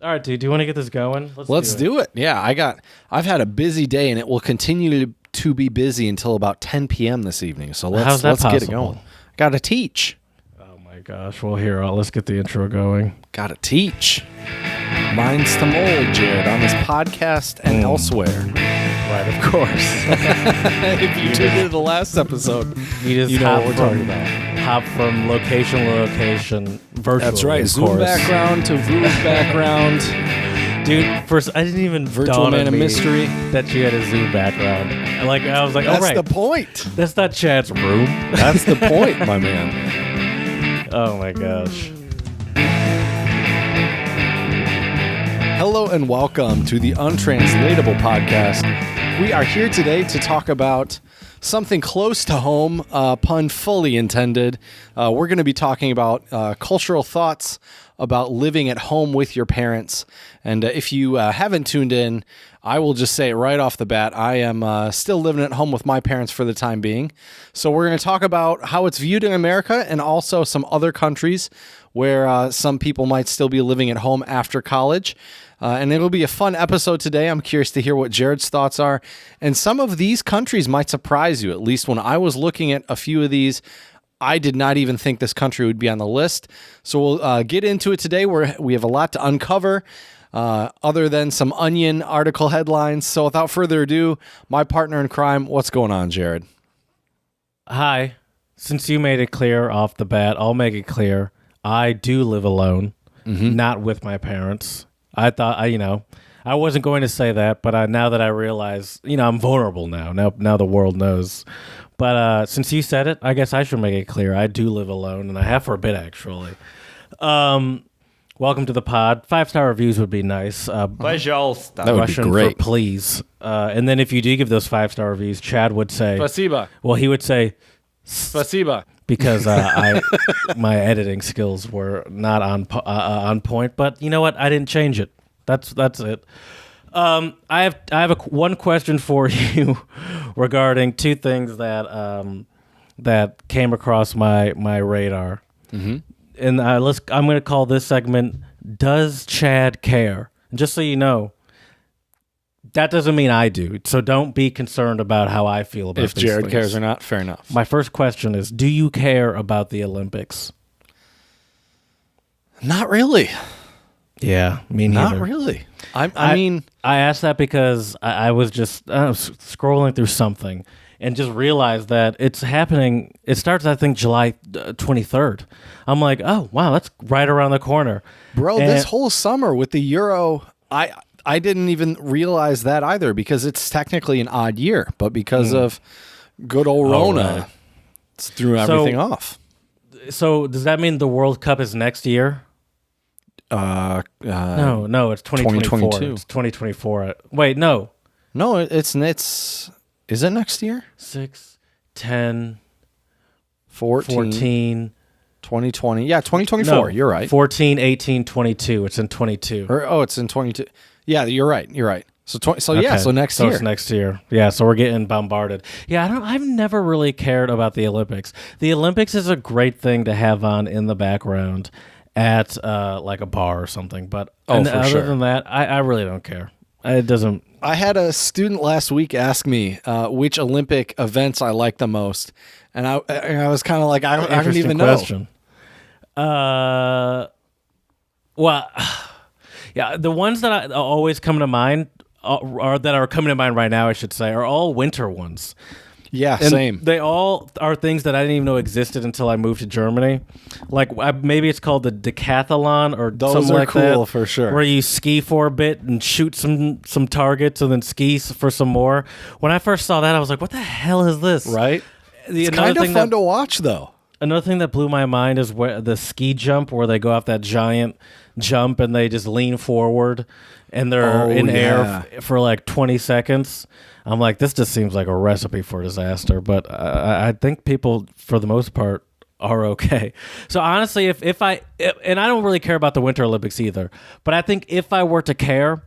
All right, dude. Do you want to get this going? Let's do it. Yeah, I've had a busy day, and it will continue to be busy until about 10 p.m. this evening. So let's get it going. Got to teach. Oh my gosh. Well, here, let's get the intro going. Got to teach. Minds to mold, Jared, on this podcast and elsewhere. Right, of course. If you tuned into the last episode, you know what we're talking about. Hop from location to location virtually. That's right. Of Zoom course. background to Voom background. Dude, first, I didn't even Virtual Man of Mystery. That you had a Zoom background. I was like, That's oh, right. the point. That's not Chad's room. That's the point, my man. Oh, my gosh. Hello and welcome to the Untranslatable podcast. We are here today to talk about something close to home, pun fully intended. We're going to be talking about cultural thoughts about living at home with your parents. And if you haven't tuned in, I will just say it right off the bat. I am still living at home with my parents for the time being. So we're going to talk about how it's viewed in America and also some other countries where some people might still be living at home after college. And it'll be a fun episode today. I'm curious to hear what Jared's thoughts are. And some of these countries might surprise you. At least when I was looking at a few of these, I did not even think this country would be on the list. So we'll get into it today. We have a lot to uncover other than some Onion article headlines. So without further ado, my partner in crime, what's going on, Jared? Hi. Since you made it clear off the bat, I'll make it clear. I do live alone, not with my parents. I thought, I wasn't going to say that, but now that I realize, I'm vulnerable now. Now the world knows. But since you said it, I guess I should make it clear. I do live alone, and I have for a bit, actually. Welcome to the pod. 5-star reviews would be nice. That would be great. For please. And then if you do give those 5-star reviews, Chad would say... Spasiba. Well, he would say... Spasiba. Because my editing skills were not on point, but you know what? I didn't change it. That's it. I have one question for you regarding two things that came across my radar, and I'm going to call this segment "Does Chad Care?" And just so you know, that doesn't mean I do, so don't be concerned about how I feel about if these Jared things. cares or not. Fair enough. My first question is, do you care about the Olympics? Not really. Yeah, me neither. Not really. I mean... I asked that because I was just scrolling through something and just realized that it's happening. It starts, I think, July 23rd. I'm like, oh, wow, that's right around the corner. Bro, this whole summer with the Euro, I didn't even realize that either because it's technically an odd year, but because of good old Rona, it's threw everything off. So does that mean the World Cup is next year? No, it's 2024. 2022. It's 2024. Wait, no. No, it's is it next year? 6, 10, 14, 2020. Yeah, 2024. No, you're right. 14, 18, 22. It's in 22. It's in 22. Yeah, you're right. So so next year. So it's next year. Yeah, so we're getting bombarded. Yeah, I've never really cared about the Olympics. The Olympics is a great thing to have on in the background at like a bar or something. But other than that, I really don't care. It doesn't. I had a student last week ask me which Olympic events I like the most, and I was kind of like, I don't even question. Well, yeah, the ones that always come to mind are coming to mind right now, I should say, are all winter ones. Yeah, and same. They all are things that I didn't even know existed until I moved to Germany. Like maybe it's called the decathlon or those something are like cool that, for sure. Where you ski for a bit and shoot some targets and then ski for some more. When I first saw that, I was like, "What the hell is this?" Right? It's kind of fun to watch, though. Another thing that blew my mind is where the ski jump, where they go off that giant jump and they just lean forward and they're in air for like 20 seconds. I'm like, this just seems like a recipe for disaster, but I think people, for the most part, are okay. So honestly, and I don't really care about the Winter Olympics either, but I think if I were to care,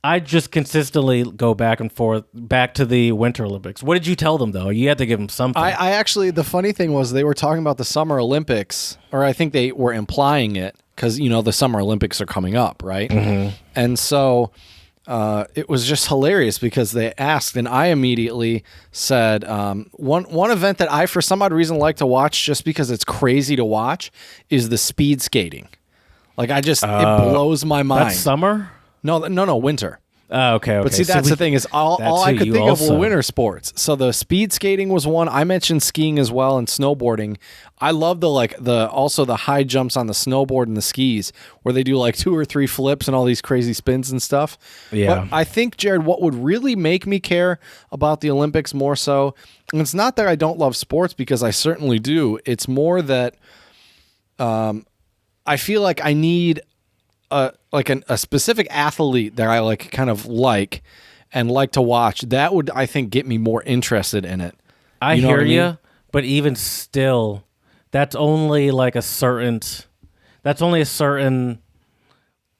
I just consistently go back and forth, back to the Winter Olympics. What did you tell them, though? You had to give them something. I actually, the funny thing was they were talking about the Summer Olympics, or I think they were implying it, because, the Summer Olympics are coming up, right? Mm-hmm. And so it was just hilarious because they asked, and I immediately said, one event that I, for some odd reason, like to watch just because it's crazy to watch is the speed skating. Like, it blows my mind. That's summer? No, winter. Oh, okay. But see, that's the thing is all I could think of were winter sports. So the speed skating was one. I mentioned skiing as well and snowboarding. I love also the high jumps on the snowboard and the skis where they do like 2 or 3 flips and all these crazy spins and stuff. Yeah. But I think, Jared, what would really make me care about the Olympics more so, and it's not that I don't love sports because I certainly do. It's more that I feel like I need a specific athlete that I like and like to watch. That would, I think, get me more interested in it. I hear you, but even still, that's only a certain,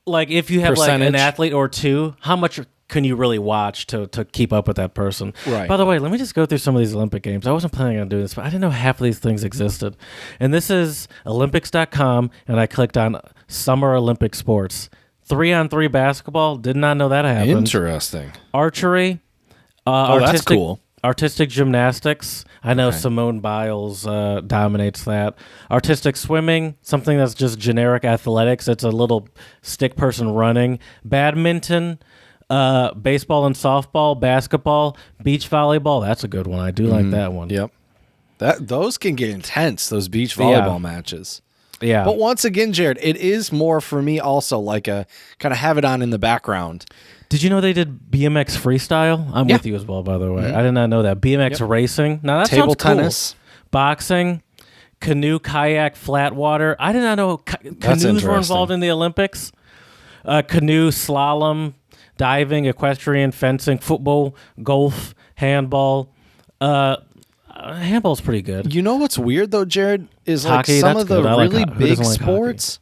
like if you have percentage. Like an athlete or two, how much can you really watch to keep up with that person? Right. By the way, let me just go through some of these Olympic games. I wasn't planning on doing this, but I didn't know half of these things existed. And this is Olympics.com, and I clicked on Summer Olympic Sports. 3-on-3 basketball, did not know that happened. Interesting. Archery. That's cool. Artistic gymnastics. I know Simone Biles dominates that. Artistic swimming, something that's just generic athletics. It's a little stick person running. Badminton. Baseball and softball, basketball, beach volleyball. That's a good one. I do like that one. Yep. Those can get intense, those beach volleyball matches. Yeah. But once again, Jared, it is more for me also like a kind of have it on in the background. Did you know they did BMX freestyle? I'm with you as well, by the way. I did not know that. BMX racing. Now that Table sounds cool. tennis. Boxing, canoe, kayak, flat water. I did not know canoes were involved in the Olympics. Canoe, slalom, diving, equestrian, fencing, football, golf, handball. Handball's pretty good. You know what's weird though, Jared, is Hockey, some of the really big like sports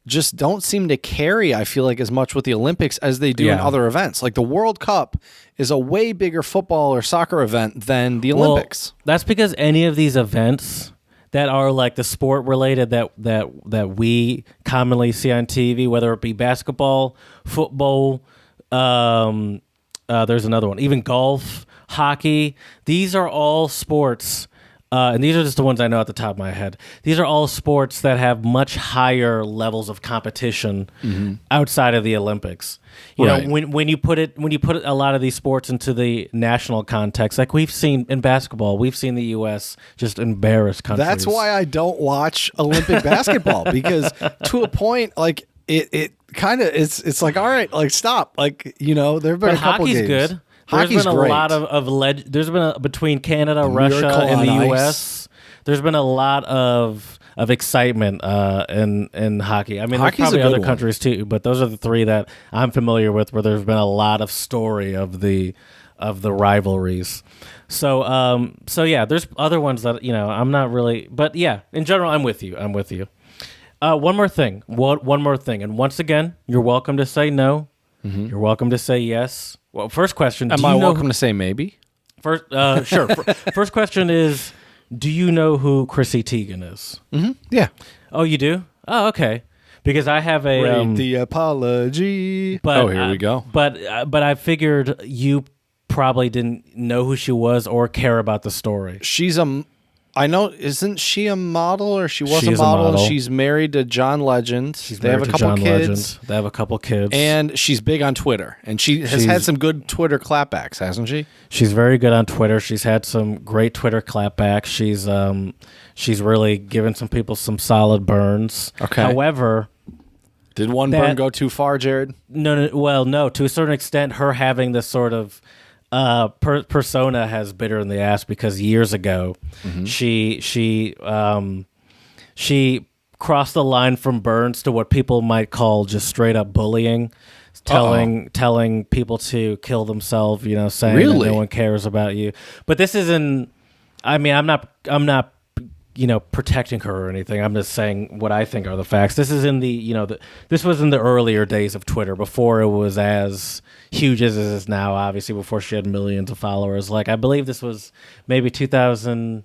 just don't seem to carry, I feel like, as much with the Olympics as they do in other events. Like the World Cup is a way bigger football or soccer event than the Olympics. That's because any of these events that are like the sport related that we commonly see on TV, whether it be basketball, football, there's another one, even golf, hockey. These are all sports, and these are just the ones I know at the top of my head. These are all sports that have much higher levels of competition outside of the Olympics. You know, when you put a lot of these sports into the national context, like we've seen in basketball, we've seen the U.S. just embarrass countries. That's why I don't watch Olympic basketball because to a point, like it kind of it's like, all right, like stop, like there have been a couple hockey's games. good. Hockey's There's been great. a lot of there's been between Canada, Russia, and the U.S. There's been a lot of excitement in hockey. I mean, there's probably other countries too, but those are the three that I'm familiar with where there's been a lot of story of the rivalries. So yeah, there's other ones that I'm not really, but yeah, in general, I'm with you. One more thing, and once again, you're welcome to say no. Mm-hmm. You're welcome to say yes. Well, first question. Am I welcome to say maybe? First, sure. First question is, do you know who Chrissy Teigen is? Mm-hmm. Yeah. Oh, you do? Oh, okay. Because I have a Rate the apology. But, here we go. But I figured you probably didn't know who she was or care about the story. I know, isn't she a model or she was a model? She's married to John Legend. They have a couple kids. They have a couple kids. And she's big on Twitter. And she's had some good Twitter clapbacks, hasn't she? She's very good on Twitter. She's had some great Twitter clapbacks. She's really given some people some solid burns. Okay. However, did one burn go too far, Jared? No. Well, no. To a certain extent, her having this sort of persona has bit her in the ass because years ago, she crossed the line from burns to what people might call just straight up bullying, telling people to kill themselves. Saying that no one cares about you. But this isn't. I mean, I'm not. Protecting her or anything. I'm just saying what I think are the facts. This is in this was in the earlier days of Twitter before it was as huge as it is now, obviously before she had millions of followers. Like, I believe this was maybe 2000.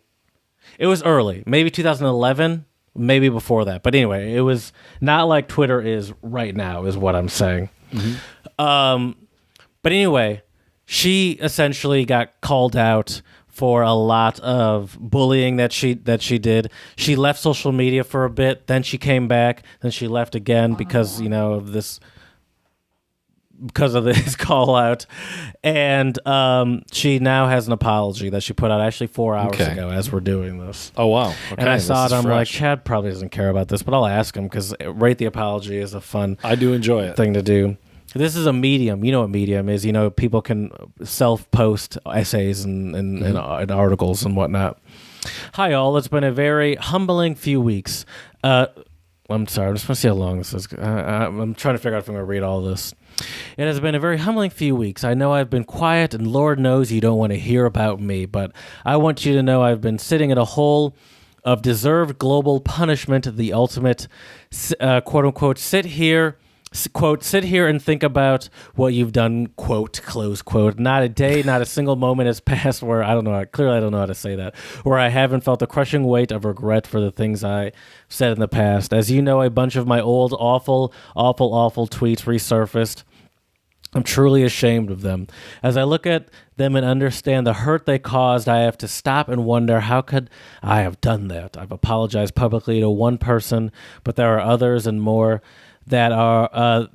It was early, maybe 2011 maybe before that. But anyway, it was not like Twitter is right now, is what I'm saying. But anyway, she essentially got called out for a lot of bullying that she did. She left social media for a bit, then she came back, then she left again because of this call out, and she now has an apology that she put out actually 4 hours ago as we're doing this. Oh wow! Okay, and I saw it. I'm like, fresh. Chad probably doesn't care about this, but I'll ask him because rate the apology is a fun. I do enjoy it. Thing to do. This is a Medium. You know what Medium is. People can self-post essays and articles and whatnot. Hi, all. It's been a very humbling few weeks. I'm sorry. I just want to see how long this is. I'm trying to figure out if I'm going to read all this. It has been a very humbling few weeks. I know I've been quiet, and Lord knows you don't want to hear about me, but I want you to know I've been sitting in a hole of deserved global punishment, the ultimate, quote-unquote, sit here and think about what you've done, quote, close quote. Not a day, not a single moment has passed where I don't know how to say that, where I haven't felt the crushing weight of regret for the things I said in the past. As you know, a bunch of my old awful tweets resurfaced. I'm truly ashamed of them. As I look at them and understand the hurt they caused, I have to stop and wonder, how could I have done that? I've apologized publicly to one person, but there are others and more that are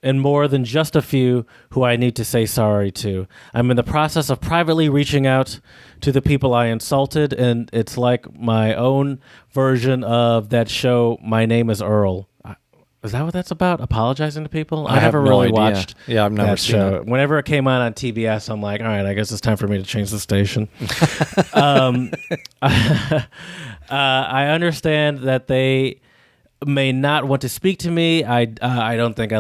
and more than just a few who I need to say sorry to. I'm in the process of privately reaching out to the people I insulted, and it's like my own version of that show, My Name is Earl. Is that what that's about? Apologizing to people? I never really watched I've never that seen show. it. Whenever it came on TBS, I'm like, all right, I guess it's time for me to change the station. I understand that they may not want to speak to me. I don't think I'd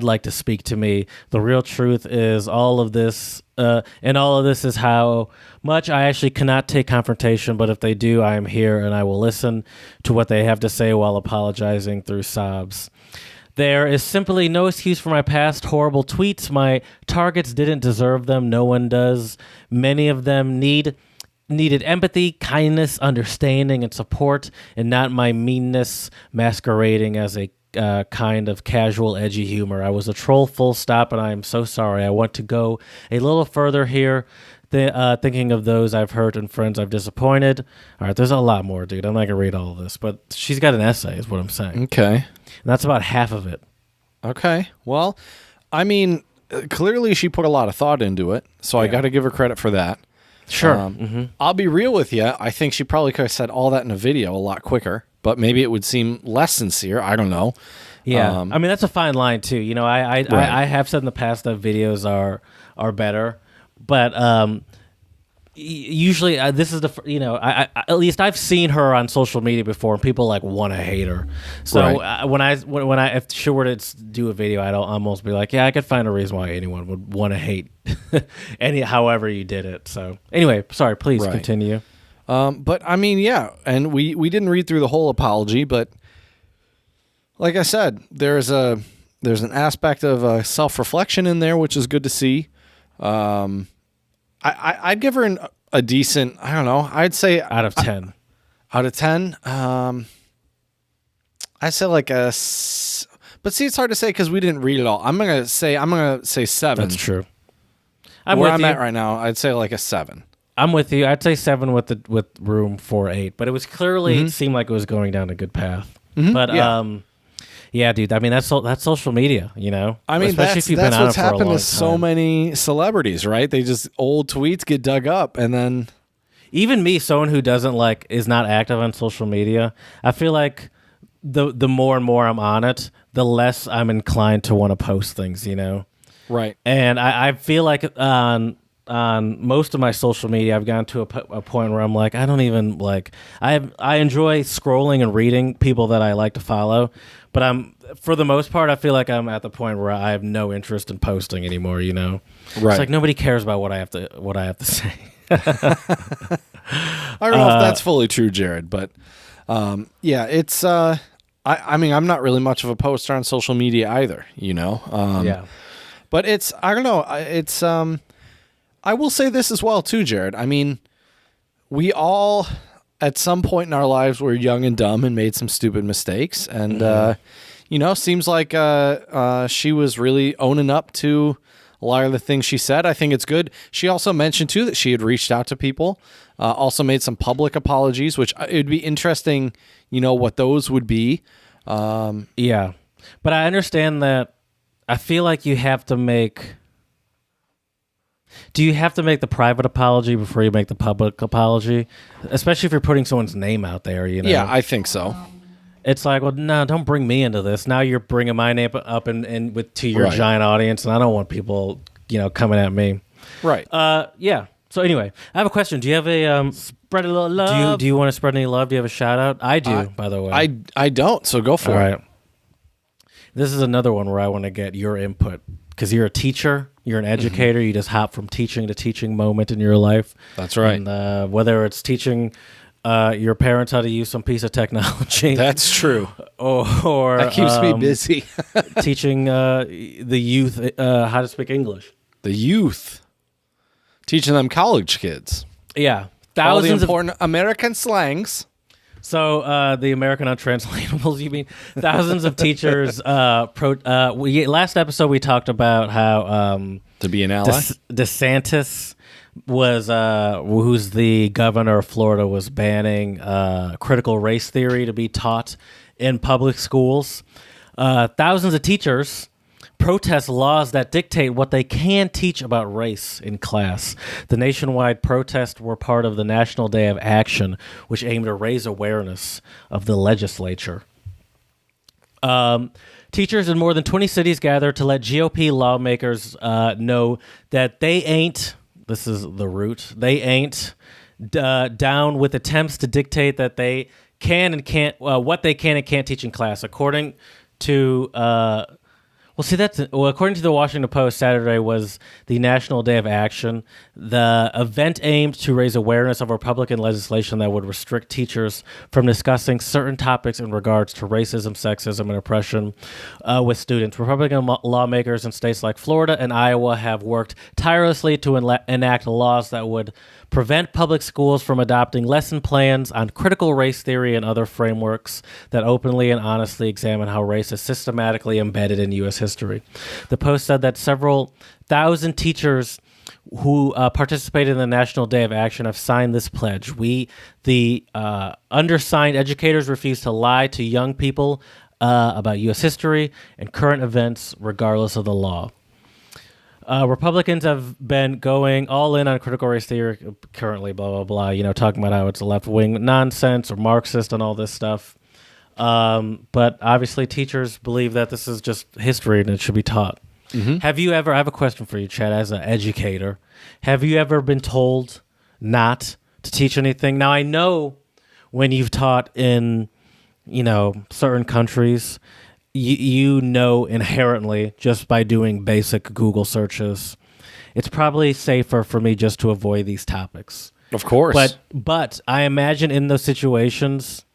like to speak to me. The real truth is all of this is how much I actually cannot take confrontation, but if they do, I am here and I will listen to what they have to say while apologizing through sobs. There is simply no excuse for my past horrible tweets. My targets didn't deserve them. No one does. Many of them needed empathy, kindness, understanding, and support, and not my meanness masquerading as a kind of casual, edgy humor. I was a troll, full stop, and I am so sorry. I want to go a little further here, thinking of those I've hurt and friends I've disappointed. All right, there's a lot more, dude. I'm not going to read all of this, but she's got an essay, is what I'm saying. Okay. And that's about half of it. Okay. Well, I mean, clearly she put a lot of thought into it, so I got to give her credit for that. Sure. I'll be real with you. I think she probably could have said all that in a video a lot quicker, but maybe it would seem less sincere. I don't know. Yeah. I mean, that's a fine line, too. I have said in the past that videos are better, but usually this is at least I've seen her on social media before, and people want to hate her. So when if she were to do a video, I'd almost be like, yeah, I could find a reason why anyone would want to hate however you did it. So anyway, sorry, please continue. But I mean, yeah, and we didn't read through the whole apology, but like I said, there's an aspect of self-reflection in there, which is good to see. I'd give her a decent, I don't know, I'd say out of 10. Out of 10, I'd say like a, but see, it's hard to say because we didn't read it all. I'm gonna say 7. That's true. Where I'm at right now, I'd say like a 7. I'm with you. I'd say 7 with room for 8, but it was clearly it seemed like it was going down a good path. But yeah, dude. I mean, that's social media, I mean, especially that's what's happened to so many celebrities, right? They just old tweets get dug up, and then even me, someone who doesn't is not active on social media, I feel like the more and more I'm on it, the less I'm inclined to want to post things, Right. And I feel like on most of my social media, I've gotten to a point where I'm like, I don't even I enjoy scrolling and reading people that I like to follow, but for the most part, I feel like I'm at the point where I have no interest in posting anymore. Right. It's like nobody cares about what I have to say. I don't know if that's fully true, Jared, but yeah, it's I mean, I'm not really much of a poster on social media either, Yeah. But it's, I don't know, it's I will say this as well too, Jared. I mean, we all at some point in our lives, we're young and dumb and made some stupid mistakes. And, seems like she was really owning up to a lot of the things she said. I think it's good. She also mentioned, too, that she had reached out to people, also made some public apologies, which it would be interesting, what those would be. Yeah. But I understand that. I feel like you have to make... Do you have to make the private apology before you make the public apology? Especially if you're putting someone's name out there, Yeah, I think so. It's like, well, no, don't bring me into this. Now you're bringing my name up to your giant audience, and I don't want people, coming at me. Right. Yeah. So anyway, I have a question. Do you have a spread a little love? Do you want to spread any love? Do you have a shout out? I do, by the way. I don't. So go for it. All right. This is another one where I want to get your input because you're a teacher. You're an educator. Mm-hmm. You just hop from teaching to teaching moment in your life. That's right. And whether it's teaching your parents how to use some piece of technology. That's true. Or that keeps me busy. teaching the youth how to speak English. The youth. Teaching them college kids. Yeah. All the important American slangs. So the American Untranslatables, you mean? Thousands of teachers. Last episode we talked about how to be an ally. DeSantis was, who's the governor of Florida, was banning critical race theory to be taught in public schools. Thousands of teachers protest laws that dictate what they can teach about race in class. The nationwide protests were part of the National Day of Action, which aimed to raise awareness of the legislature. Teachers in more than 20 cities gathered to let GOP lawmakers know that they ain't, this is the root, they ain't down with attempts to dictate that they can and can't, what they can and can't teach in class. According to according to the Washington Post, Saturday was the National Day of Action. The event aimed to raise awareness of Republican legislation that would restrict teachers from discussing certain topics in regards to racism, sexism, and oppression with students. Republican lawmakers in states like Florida and Iowa have worked tirelessly to enact laws that would prevent public schools from adopting lesson plans on critical race theory and other frameworks that openly and honestly examine how race is systematically embedded in U.S. history. The Post said that several thousand teachers who participated in the National Day of Action have signed this pledge. We, the undersigned educators, refuse to lie to young people about U.S. history and current events, regardless of the law. Republicans have been going all in on critical race theory currently, blah, blah, blah, talking about how it's a left-wing nonsense or Marxist and all this stuff. But obviously teachers believe that this is just history and it should be taught. Mm-hmm. I have a question for you, Chad, as an educator. Have you ever been told not to teach anything? Now, I know when you've taught in, certain countries, you know inherently just by doing basic Google searches, it's probably safer for me just to avoid these topics. Of course. But I imagine in those situations,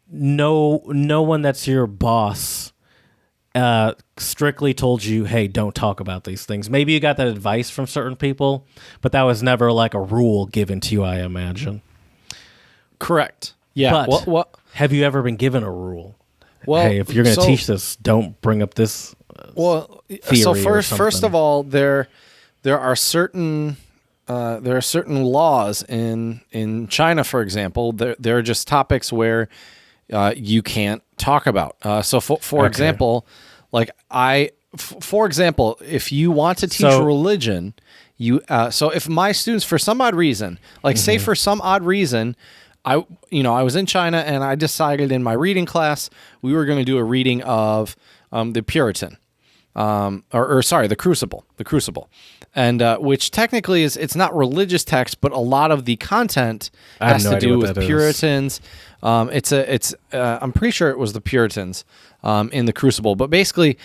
no one that's your boss strictly told you, hey, don't talk about these things. Maybe you got that advice from certain people, but that was never like a rule given to you, I imagine. Correct. Yeah. But have you ever been given a rule? Well, hey, if you're going to teach this, don't bring up this theory. So first of all, there are certain laws in China, for example. There are just topics where you can't talk about. So for example, if you want to teach religion, so if my students, for some odd reason, say for some odd reason, I was in China and I decided in my reading class we were going to do a reading of the Puritan, the Crucible, and which technically it's not religious text, but a lot of the content has to do with Puritans. I'm pretty sure it was the Puritans in the Crucible, but basically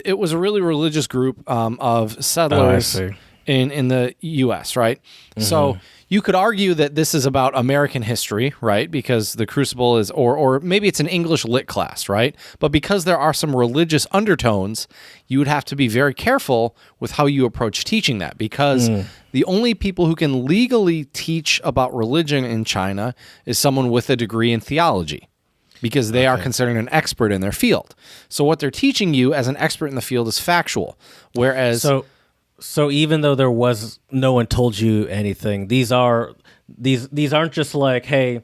it was a really religious group of settlers in the U.S., right? Mm-hmm. So you could argue that this is about American history, right? Because the Crucible is, or maybe it's an English lit class, right? But because there are some religious undertones, you would have to be very careful with how you approach teaching that, because the only people who can legally teach about religion in China is someone with a degree in theology, because they are considered an expert in their field. So what they're teaching you as an expert in the field is factual, whereas... So even though there was no one told you anything, these aren't just like, hey,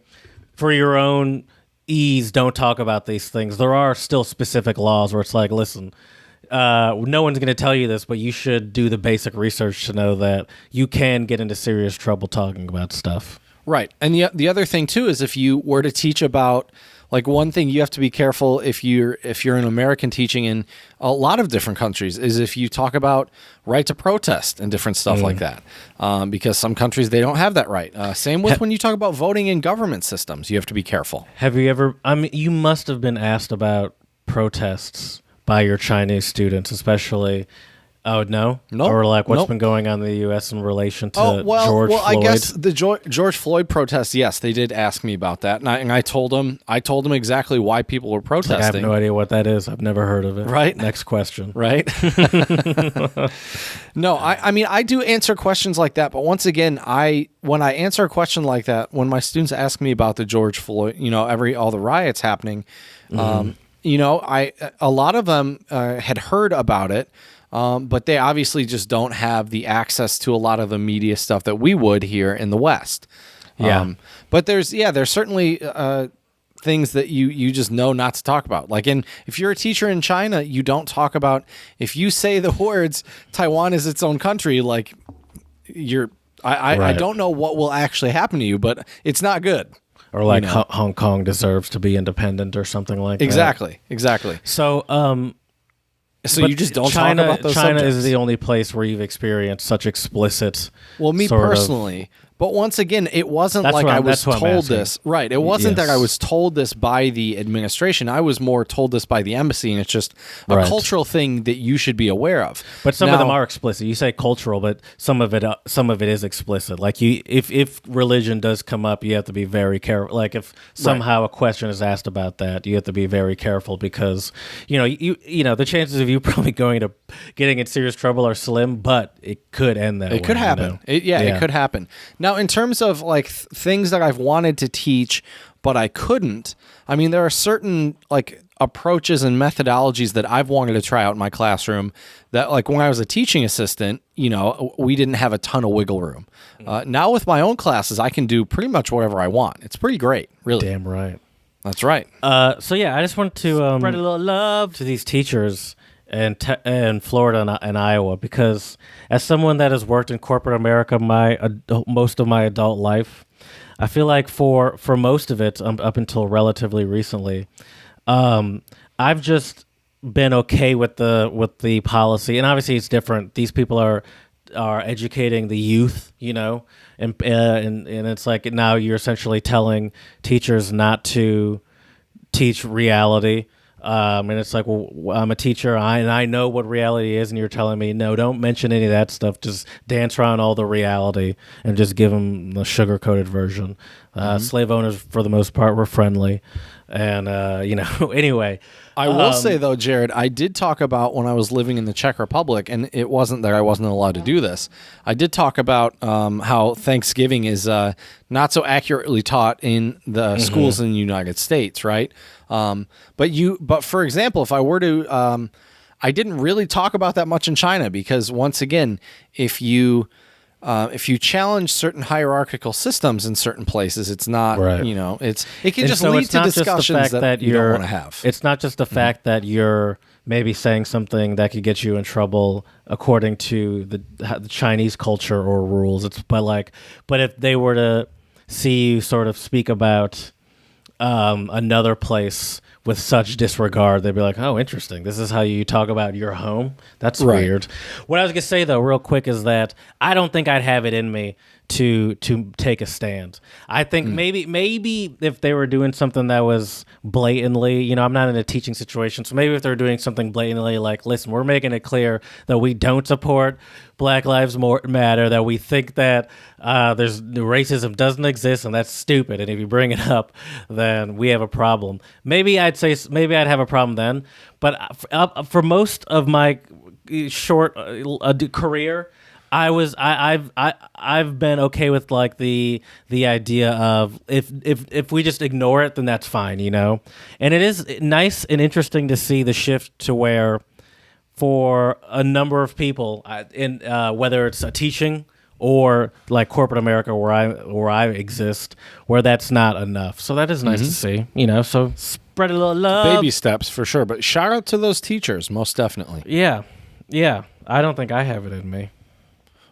for your own ease, don't talk about these things. There are still specific laws where it's like, listen, no one's going to tell you this, but you should do the basic research to know that you can get into serious trouble talking about stuff. Right. And the other thing too is, if you were to teach about, like, one thing you have to be careful if you're an American teaching in a lot of different countries is if you talk about right to protest and different stuff like that, because some countries, they don't have that right. Same with when you talk about voting in government systems, you have to be careful. Have you ever, I mean, you must have been asked about protests by your Chinese students, especially. Oh, no? Nope. Or like what's Nope. been going on in the U.S. in relation to George Floyd? Floyd? I guess the George Floyd protests, yes, they did ask me about that. And I told them exactly why people were protesting. I have no idea what that is. I've never heard of it. Right. Next question. Right? No, I mean, I do answer questions like that. But once again, when I answer a question like that, when my students ask me about the George Floyd, all the riots happening, a lot of them had heard about it. But they obviously just don't have the access to a lot of the media stuff that we would here in the West. Yeah. But there's certainly things that you just know not to talk about. Like, if you're a teacher in China, you don't talk about, if you say the words Taiwan is its own country, like, I don't know what will actually happen to you, but it's not good. Or like Hong Kong deserves to be independent or something like that. Exactly. So But you just don't China, talk about those China subjects. is the only place where you've experienced such explicit. Well, me sort of- personally, but once again, it wasn't That's like what I I'm- was that's what I'm told asking. this. Right. It wasn't that I Yes. was told this by the administration. I was more told this by the embassy, and it's just a Right. cultural thing that you should be aware of. But some of them Now- are explicit. You say cultural, but some of it is explicit. Like if religion does come up, you have to be very careful. Like if somehow a question is asked about that, you have to be very careful, because the chances of you probably getting in serious trouble are slim, but it could end that way. It could happen. It could happen. Now, in terms of like things that I've wanted to teach, but I couldn't, I mean, there are certain like approaches and methodologies that I've wanted to try out in my classroom that, like, when I was a teaching assistant, we didn't have a ton of wiggle room. Now with my own classes, I can do pretty much whatever I want. It's pretty great, really. Damn right. That's right. I just want to spread a little love to these teachers in Florida and Iowa, because as someone that has worked in corporate America most of my adult life, I feel like for most of it, up until relatively recently, I've just been okay with the policy, and obviously it's different. These people are educating the youth, and it's like now you're essentially telling teachers not to teach reality. And it's like, well, I'm a teacher, and I know what reality is, and you're telling me, no, don't mention any of that stuff. Just dance around all the reality and just give them the sugar-coated version. Slave owners, for the most part, were friendly. And, anyway. I will say, though, Jared, I did talk about when I was living in the Czech Republic, and it wasn't that I wasn't allowed to do this. I did talk about how Thanksgiving is not so accurately taught in the schools in the United States, right? But for example, if I were to, I didn't really talk about that much in China, because once again, if you challenge certain hierarchical systems in certain places, it's not, Right. it can just lead to discussions that you don't want to have. It's not just the fact that you're maybe saying something that could get you in trouble according to the Chinese culture or rules. But if they were to see you sort of speak about another place with such disregard. They'd be like, oh, interesting. This is how you talk about your home? That's weird. What I was going to say, though, real quick, is that I don't think I'd have it in me to take a stand. I think maybe if they were doing something that was blatantly, I'm not in a teaching situation, so maybe if they're doing something blatantly like, listen, we're making it clear that we don't support Black Lives Matter, that we think that there's racism doesn't exist and that's stupid, and if you bring it up, then we have a problem. Maybe I'd have a problem then, but for most of my short career, I've been okay with like the idea of if we just ignore it, then that's fine, And it is nice and interesting to see the shift to where, for a number of people, in whether it's a teaching or like corporate America where I exist, where that's not enough. So that is nice to see, So spread a little love. Baby steps for sure, but shout out to those teachers, most definitely. Yeah. I don't think I have it in me.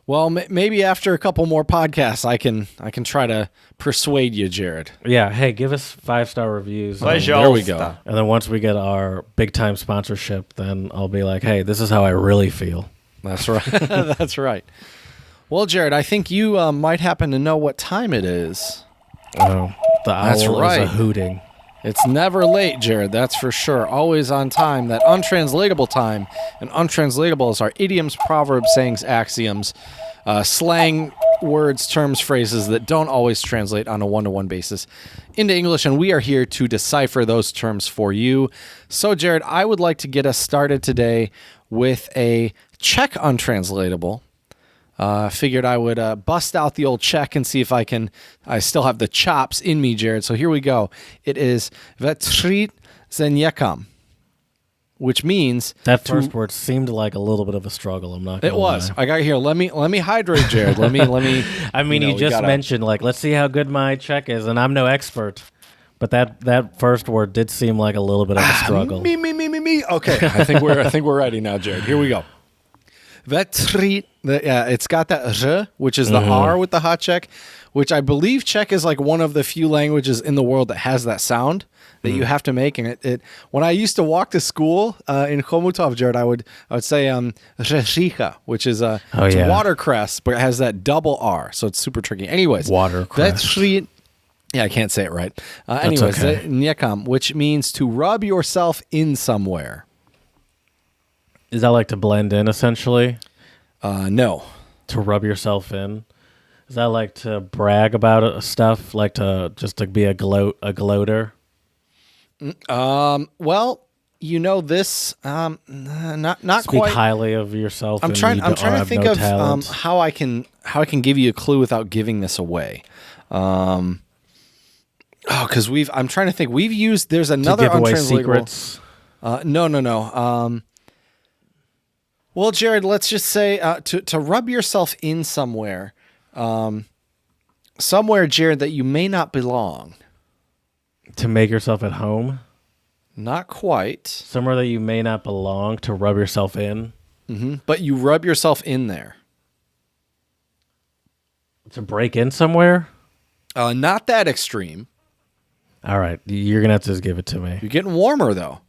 Well, maybe after a couple more podcasts, I can try to persuade you, Jared. Yeah. Hey, give us 5-star reviews. There we go. And then once we get our big time sponsorship, then I'll be like, hey, this is how I really feel. That's right. That's right. Well, Jared, I think you might happen to know what time it is. Oh, the owl is a hooting. It's never late, Jared, that's for sure. Always on time, that untranslatable time. And untranslatable is our idioms, proverbs, sayings, axioms, slang, words, terms, phrases that don't always translate on a one-to-one basis into English, and we are here to decipher those terms for you. So, Jared, I would like to get us started today with a Czech untranslatable. Figured I would bust out the old Czech and see if I still have the chops in me, Jared. So here we go. It is vetřít se někam, which means that first word seemed like a little bit of a struggle. I'm not gonna lie. I got here. Let me hydrate, Jared. Let me. I mean, you just mentioned like, let's see how good my Czech is, and I'm no expert. But that first word did seem like a little bit of a struggle. Me. Okay, I think we're ready now, Jared. Here we go. Vetřít. It's got that r, which is the R with the hot Czech, which I believe Czech is like one of the few languages in the world that has that sound that you have to make. And it when I used to walk to school in Chomutov, Jared, I would say řeřícha, which is it's watercress, but it has that double R, so it's super tricky. Anyways, watercress. Vetřít. Yeah, I can't say it right. Anyways, okay. Někam, which means to rub yourself in somewhere. Is that like to blend in, essentially? No. To rub yourself in? Is that like to brag about stuff? Like to be a gloater? Well, this not Speak quite. highly of yourself. I'm trying to think of how I can give you a clue without giving this away. Because I'm trying to think. We've used. There's another to give away untranslatable. secrets. No. Well, Jared, let's just say to rub yourself in somewhere, Jared, that you may not belong. To make yourself at home? Not quite. Somewhere that you may not belong, to rub yourself in? Mm-hmm. But you rub yourself in there. To break in somewhere? Not that extreme. All right, you're going to have to just give it to me. You're getting warmer, though.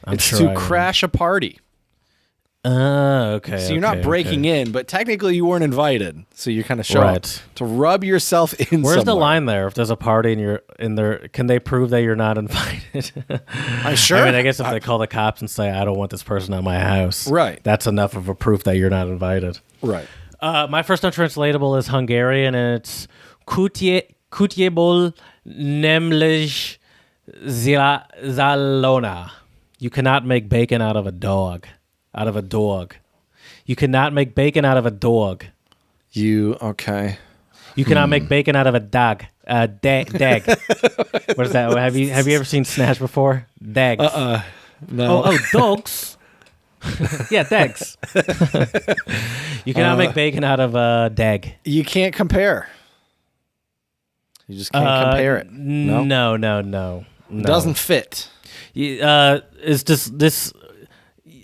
It's to crash a party. Okay. So you're not breaking in, but technically you weren't invited. So you're kind of showing to rub yourself in. Where's somewhere. The line there? If there's a party and you're in there, can they prove that you're not invited? I'm sure. I mean, I guess if they call the cops and say, I don't want this person at my house, right, that's enough of a proof that you're not invited. Right. My first untranslatable is Hungarian, and it's Kutyéből nemlej zalona. You cannot make bacon out of a dog. Out of a dog. You cannot make bacon out of a dog. Okay. You cannot make bacon out of a dog. Dag. What is that? Have you ever seen Snatch before? Dags. No. Oh, dogs. Yeah, dags. You cannot make bacon out of a dag. You can't compare. You just can't compare it. No. It doesn't fit. It's just this.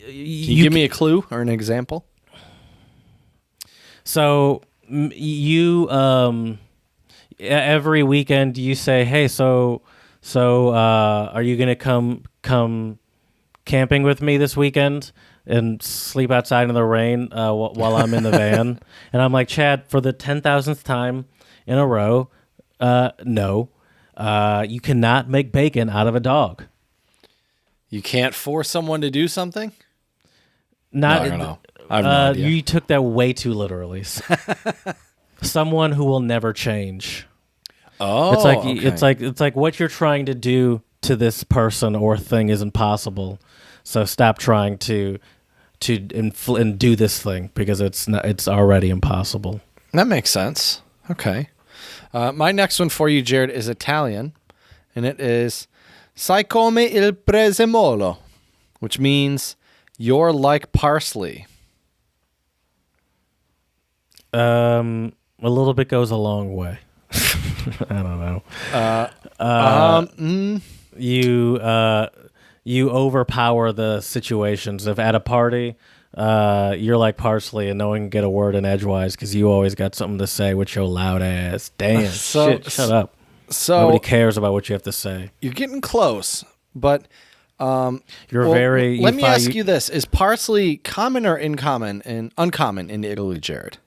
Can you give me a clue or an example? So you every weekend you say, hey, so So, are you gonna come camping with me this weekend and sleep outside in the rain while I'm in the van?" And I'm like, "Chad, for the 10,000th time in a row, no, you cannot make bacon out of a dog. You can't force someone to do something? Not, I don't know. I have no idea. You took that way too literally. Someone who will never change. Oh, it's like what you're trying to do to this person or thing is impossible. So stop trying to and do this thing because it's already impossible. That makes sense. Okay. My next one for you, Jared, is Italian, and it is "Sai come il prezzemolo," which means "you're like parsley." A little bit goes a long way. I don't know. You overpower the situations. If at a party, you're like parsley and no one can get a word in edgewise because you always got something to say with your loud ass. Damn, shut up. So nobody cares about what you have to say. You're getting close, but Let me ask you this: is parsley common or uncommon in Italy, Jared?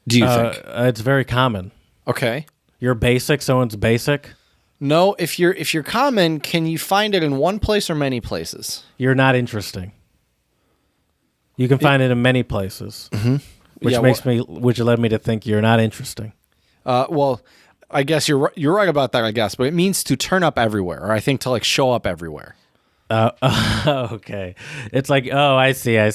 Do you think it's very common? Okay. You're basic, someone's basic. No, if you're common, can you find it in one place or many places? You're not interesting. You can find it in many places, which led me to think you're not interesting. Well, I guess you're right about that. I guess, but it means to turn up everywhere, or I think to like show up everywhere. Okay. It's like, oh, I see. I went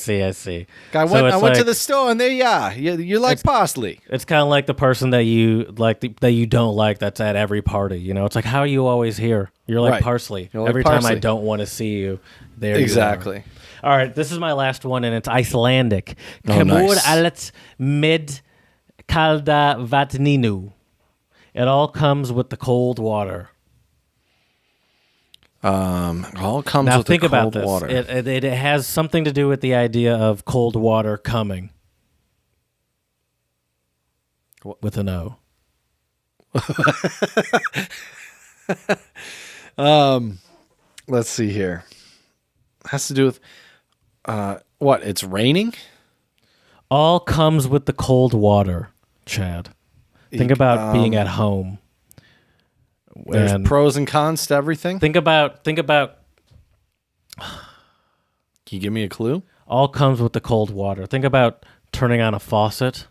to the store and there, you like parsley. It's kind of like the person that you like that you don't like. That's at every party. You know, it's like, how are you always here? You're like parsley. You're like every parsley. Time I don't want to see you, there exactly. You are. All right, this is my last one, and it's Icelandic. Nice. Allt med kalda vatninu. It all comes with the cold water. It all comes now with think the cold about this. water. It has something to do with the idea of cold water coming. With an O. Let's see here. Has to do with what? It's raining? All comes with the cold water, Chad. Think about being at home. There's pros and cons to everything. Think about. Can you give me a clue? All comes with the cold water. Think about turning on a faucet.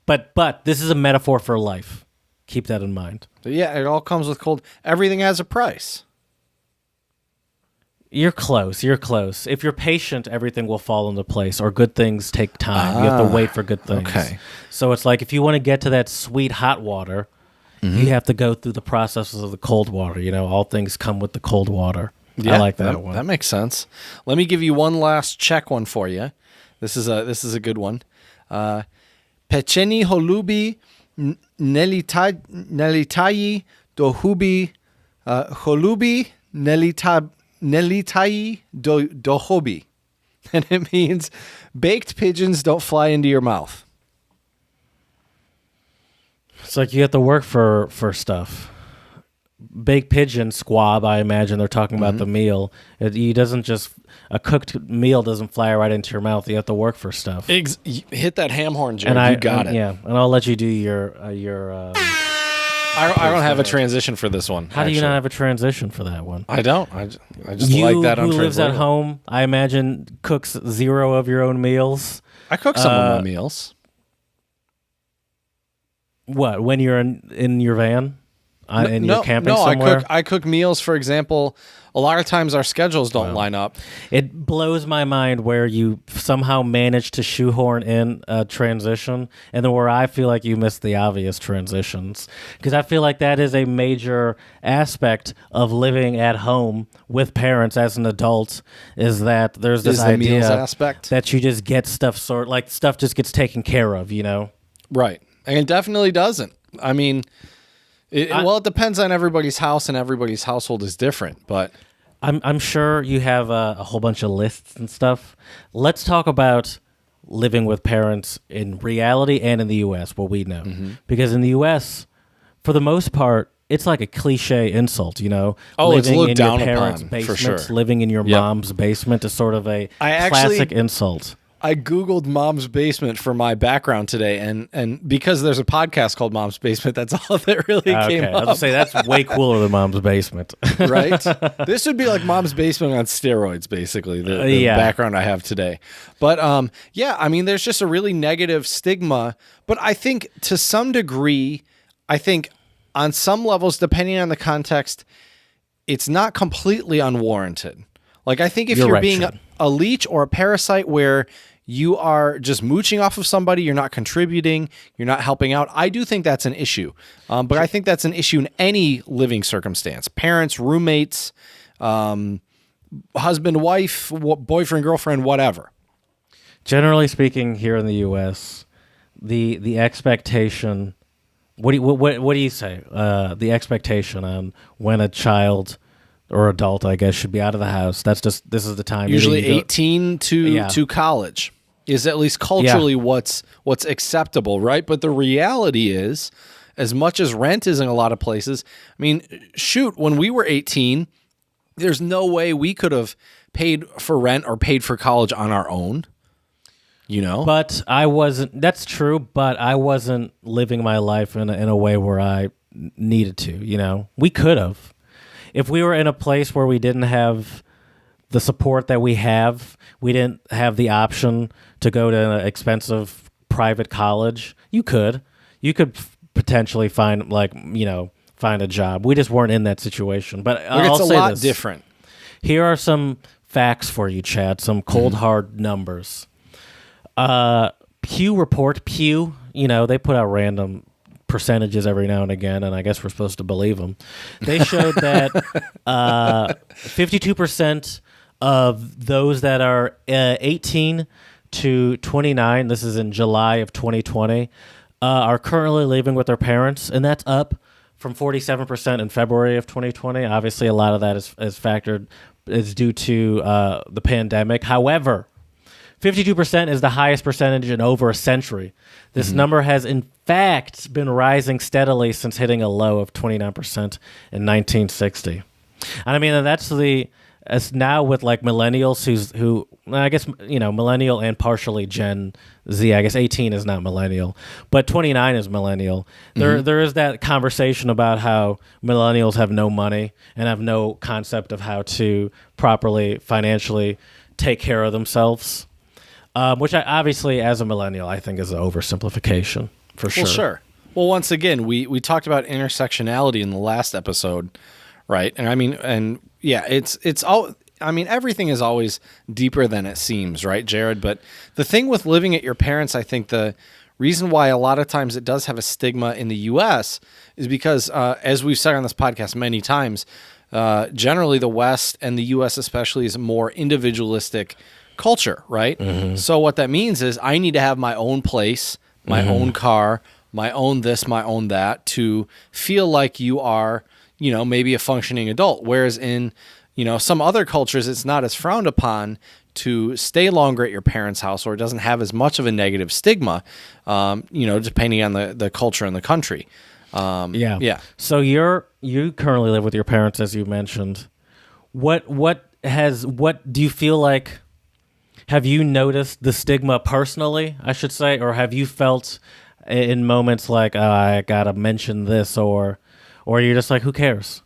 But this is a metaphor for life. Keep that in mind. Yeah, it all comes with cold. Everything has a price. You're close. If you're patient, everything will fall into place, or good things take time. You have to wait for good things. Okay. So it's like if you want to get to that sweet hot water, you have to go through the processes of the cold water. You know, all things come with the cold water. Yeah, I like that one. That makes sense. Let me give you one last Czech one for you. This is a good one. Pečení holuby nelitají do huby. Holuby nelitají do huby. And it means baked pigeons don't fly into your mouth. It's like you have to work for stuff. Baked pigeon squab, I imagine they're talking about the meal. A cooked meal doesn't fly right into your mouth. You have to work for stuff. Hit that ham horn, Jared. You got it. Yeah, and I'll let you do your. I don't have a transition for this one. How do you not have a transition for that one? I don't. I just like that. Who lives at home, I imagine, cooks 0 of your own meals. I cook some of my meals. What, when you're in your van? You're camping somewhere? I cook meals, for example. A lot of times our schedules don't line up. It blows my mind where you somehow manage to shoehorn in a transition, and then where I feel like you missed the obvious transitions. Because I feel like that is a major aspect of living at home with parents as an adult, is that there's this idea that you just get stuff stuff just gets taken care of, you know? Right. And it definitely doesn't. I mean, it depends on everybody's house, and everybody's household is different. But I'm sure you have a whole bunch of lists and stuff. Let's talk about living with parents in reality and in the U.S., what we know. Because in the U.S., for the most part, it's like a cliche insult, Oh, it's living looked in down your parents' upon, for basement, sure. living in your Yep. mom's basement is sort of a I classic insult. I Googled Mom's Basement for my background today, and because there's a podcast called Mom's Basement, that's all that really came Okay, I was up. gonna say that's way cooler than mom's basement. Right? This would be like Mom's Basement on steroids, basically, the Yeah. background I have today. But yeah, I mean, there's just a really negative stigma. But I think to some degree, I think on some levels, depending on the context, it's not completely unwarranted. Like, I think if You're you're right, being Chad. a leech or a parasite where you are just mooching off of somebody, you're not contributing, you're not helping out, I do think that's an issue. But I think that's an issue in any living circumstance. Parents, roommates, husband, wife, boyfriend, girlfriend, whatever. Generally speaking, here in the U.S., the expectation. What do you say? The expectation on when a child or adult, I guess, should be out of the house. This is the time. Usually Either you go- 18 to college is at least culturally what's acceptable, right? But the reality is, as much as rent is in a lot of places, I mean, shoot, when we were 18, there's no way we could have paid for rent or paid for college on our own. But I wasn't. That's true. But I wasn't living my life in a way where I needed to. We could have, if we were in a place where we didn't have the support that we have. We didn't have the option to go to an expensive private college. You could potentially find find a job. We just weren't in that situation. But I'll It's a say lot this. different. Here are some facts for you, Chad. Some cold hard numbers. Pew, they put out random percentages every now and again, and I guess we're supposed to believe them. They showed that 52% of those that are 18 to 29, this is in July of 2020, are currently living with their parents, and that's up from 47% in February of 2020. Obviously, a lot of that is due to the pandemic. However, 52% is the highest percentage in over a century. This number has, in fact, been rising steadily since hitting a low of 29% in 1960. And I mean, as now with like millennials who I guess, millennial and partially Gen Z. I guess 18 is not millennial, but 29 is millennial. There is that conversation about how millennials have no money and have no concept of how to properly financially take care of themselves. Which I obviously, as a millennial, I think is an oversimplification for sure. Well, sure. Well, once again, we talked about intersectionality in the last episode, right? And I mean, it's all. I mean, everything is always deeper than it seems, right, Jared? But the thing with living at your parents', I think the reason why a lot of times it does have a stigma in the U.S. is because, as we've said on this podcast many times, generally the West and the U.S. especially is a more individualistic culture, right? So what that means is I need to have my own place, my own car, my own this, my own that, to feel like you are, maybe a functioning adult. Whereas in, some other cultures, it's not as frowned upon to stay longer at your parents' house, or it doesn't have as much of a negative stigma, depending on the culture and the country. Yeah. So you currently live with your parents, as you mentioned. What do you feel like? Have you noticed the stigma personally, I should say, or have you felt in moments like, I gotta mention this, or you're just like, who cares,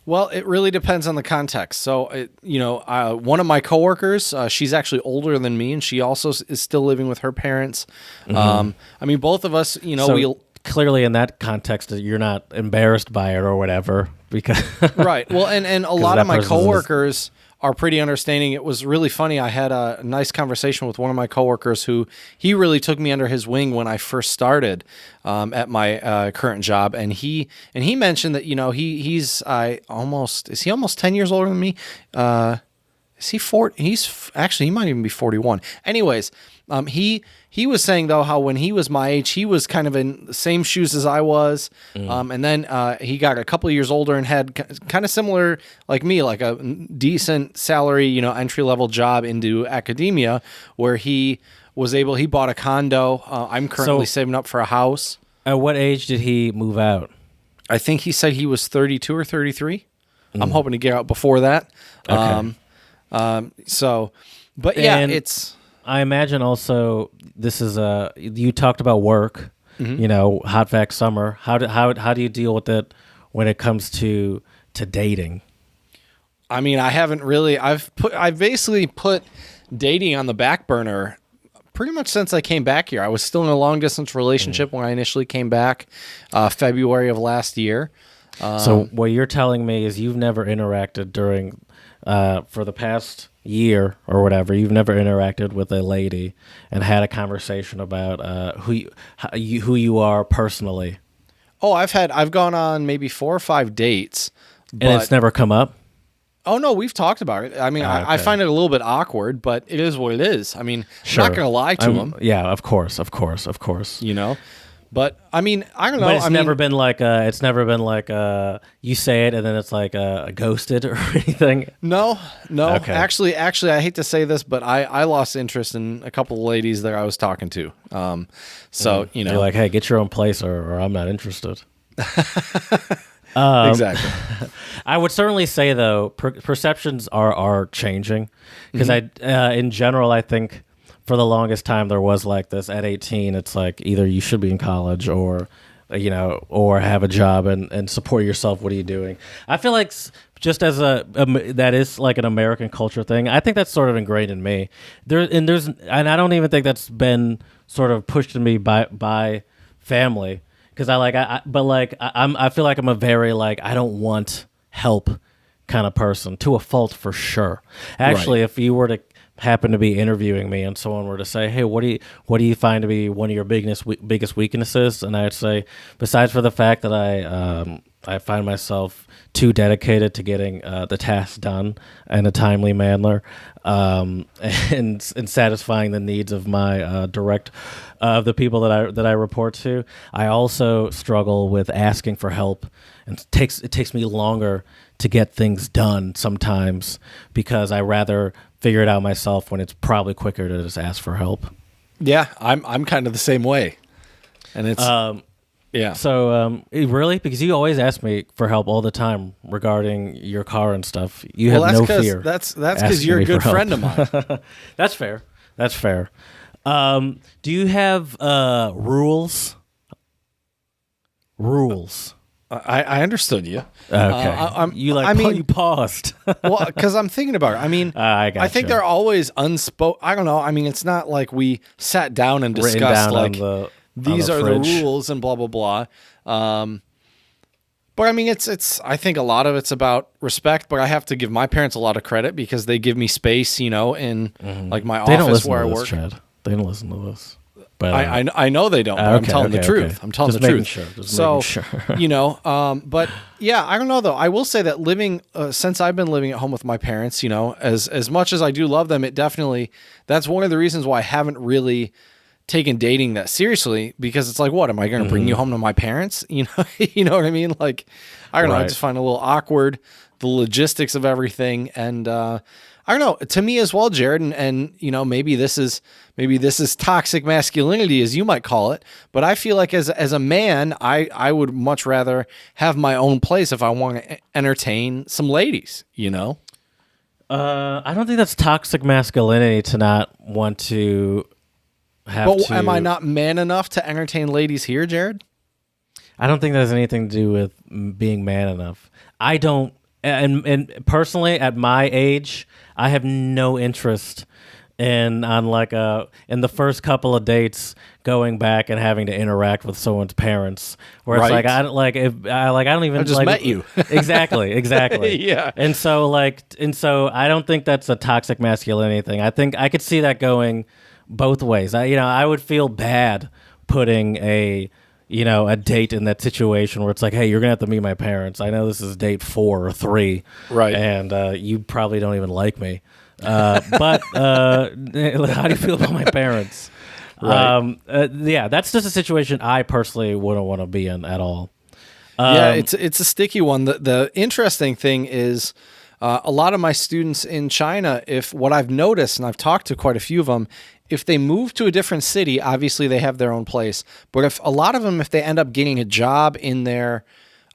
Well, it really depends on the context. So, one of my coworkers, she's actually older than me, and she also is still living with her parents. I mean, both of us, So clearly in that context, you're not embarrassed by it or whatever, because right. Well, and a lot that of my person's- coworkers are pretty understanding. It was really funny. I had a nice conversation with one of my coworkers who he really took me under his wing when I first started at my current job, and he mentioned that he's almost 10 years older than me. Is he 40? He might even be 41. Anyways, he was saying though how when he was my age, he was kind of in the same shoes as I was, and then he got a couple of years older and had kind of similar like me, like a decent salary, entry level job into academia, where he bought a condo. I'm currently saving up for a house. At what age did he move out? I think he said he was 32 or 33. I'm hoping to get out before that. Okay. But yeah, And it's... I imagine also this is you talked about work, hot vac summer. How do you deal with it when it comes to dating? I mean, I haven't really. I've basically put dating on the back burner pretty much since I came back here. I was still in a long distance relationship when I initially came back, February of last year. So what you're telling me is you've never interacted during, for the past year or whatever, you've never interacted with a lady and had a conversation about who you are personally. Oh, I've gone on maybe 4 or 5 dates, but And it's never come up? oh no, we've talked about it. I mean, I find it a little bit awkward, but it is what it is. I mean, Sure. I'm not going to lie to him. Yeah, of course. But I mean, I don't know. But it's never been like you say it and then it's like a ghosted or anything. No. Okay. Actually, I hate to say this, but I lost interest in a couple of ladies that I was talking to. You're like, hey, get your own place or I'm not interested. Exactly. I would certainly say though, perceptions are changing because in general, I think for the longest time there was like this at 18. It's like either you should be in college or have a job and support yourself. What are you doing? I feel like just as that is like an American culture thing. I think that's sort of ingrained in me. And I don't even think that's been sort of pushed in me by family. Because I feel like I'm a very I don't want help kind of person, to a fault for sure. Actually, Right. if you were to happen to be interviewing me and someone were to say, "Hey, what do you find to be one of your biggest weaknesses?" and I'd say, besides for the fact that I find myself too dedicated to getting the task done in a timely manner, and satisfying the needs of my the people that I report to. I also struggle with asking for help, and it takes me longer to get things done sometimes because I rather figure it out myself when it's probably quicker to just ask for help. Yeah, I'm kind of the same way, and it's yeah. So really, because you always ask me for help all the time regarding your car and stuff. You have no fear. That's because you're a good friend of mine. That's fair. That's fair. Do you have rules? Rules. I understood you. Okay. You paused. Well, because I'm thinking about it. I mean, I think they're always unspoken. I don't know. I mean, it's not like we sat down and Written discussed down like on these the are fridge. the rules and blah blah blah. But I mean, it's. I think a lot of it's about respect. But I have to give my parents a lot of credit because they give me space, in like my They don't office listen where to I this, work. Chad. They don't listen to this. But I know they don't. But I'm telling the truth. Okay. I'm telling Just the making truth. Sure. Just making sure. But yeah, I don't know though. I will say that living since I've been living at home with my parents, as much as I do love them, that's one of the reasons why I haven't really taken dating that seriously, because it's like, what am I going to bring you home to my parents? You know what I mean? Like, I don't know. I Right. just find it a little awkward, the logistics of everything, and I don't know. To me as well, Jared, and maybe this is toxic masculinity, as you might call it. But I feel like as a man, I would much rather have my own place if I want to entertain some ladies. I don't think that's toxic masculinity to not want to have But to. am I not man enough to entertain ladies here, Jared? I don't think that has anything to do with being man enough. I don't, and personally, at my age, I have no interest in the first couple of dates going back and having to interact with someone's parents. Where it's Right. like I don't even. I just met you. Exactly. Yeah. And so I don't think that's a toxic masculinity thing. I think I could see that going both ways. I would feel bad putting a date in that situation where it's like, hey, you're gonna have to meet my parents. I know this is date 4 or 3, Right. And you probably don't even like me. But how do you feel about my parents? Right. Yeah, that's just a situation I personally wouldn't want to be in at all. Yeah, it's a sticky one. The interesting thing is a lot of my students in China, if what I've noticed, and I've talked to quite a few of them, if they move to a different city, obviously they have their own place. But if a lot of them, if they end up getting a job in their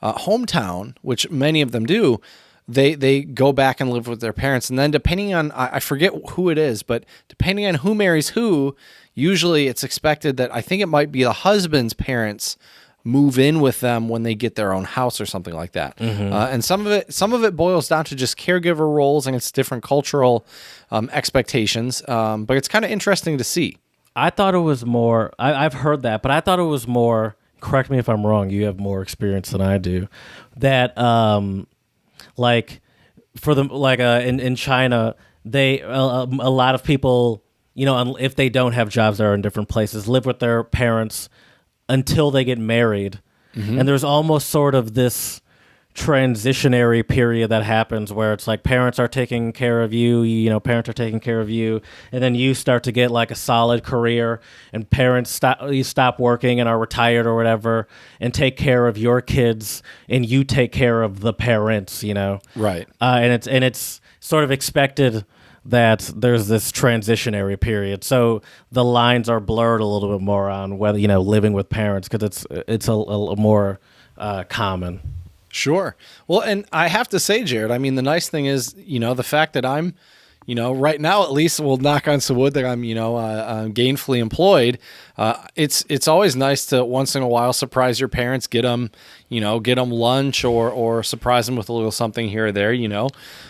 hometown, which many of them do, they go back and live with their parents. And then depending on, I forget who it is, but depending on who marries who, usually it's expected that I think it might be the husband's parents move in with them when they get their own house or something like that. And some of it boils down to just caregiver roles and it's different cultural expectations. But it's kind of interesting to see. I thought it was more, I've heard that, but I thought it was more, correct me if I'm wrong, you have more experience than I do, that like for them, like in China, they a lot of people, if they don't have jobs that are in different places, live with their parents until they get married, and there's almost sort of this transitionary period that happens where it's like parents are taking care of you, parents are taking care of you, and then you start to get like a solid career, and parents stop working and are retired or whatever, and take care of your kids, and you take care of the parents, Right. And it's sort of expected that there's this transitionary period, so the lines are blurred a little bit more on whether living with parents, because it's a more common. Sure. Well, and I have to say, Jared, I mean, the nice thing is, the fact that I'm, right now at least, we'll knock on some wood that I'm, gainfully employed. It's always nice to once in a while surprise your parents, get them lunch or surprise them with a little something here or there. Sure.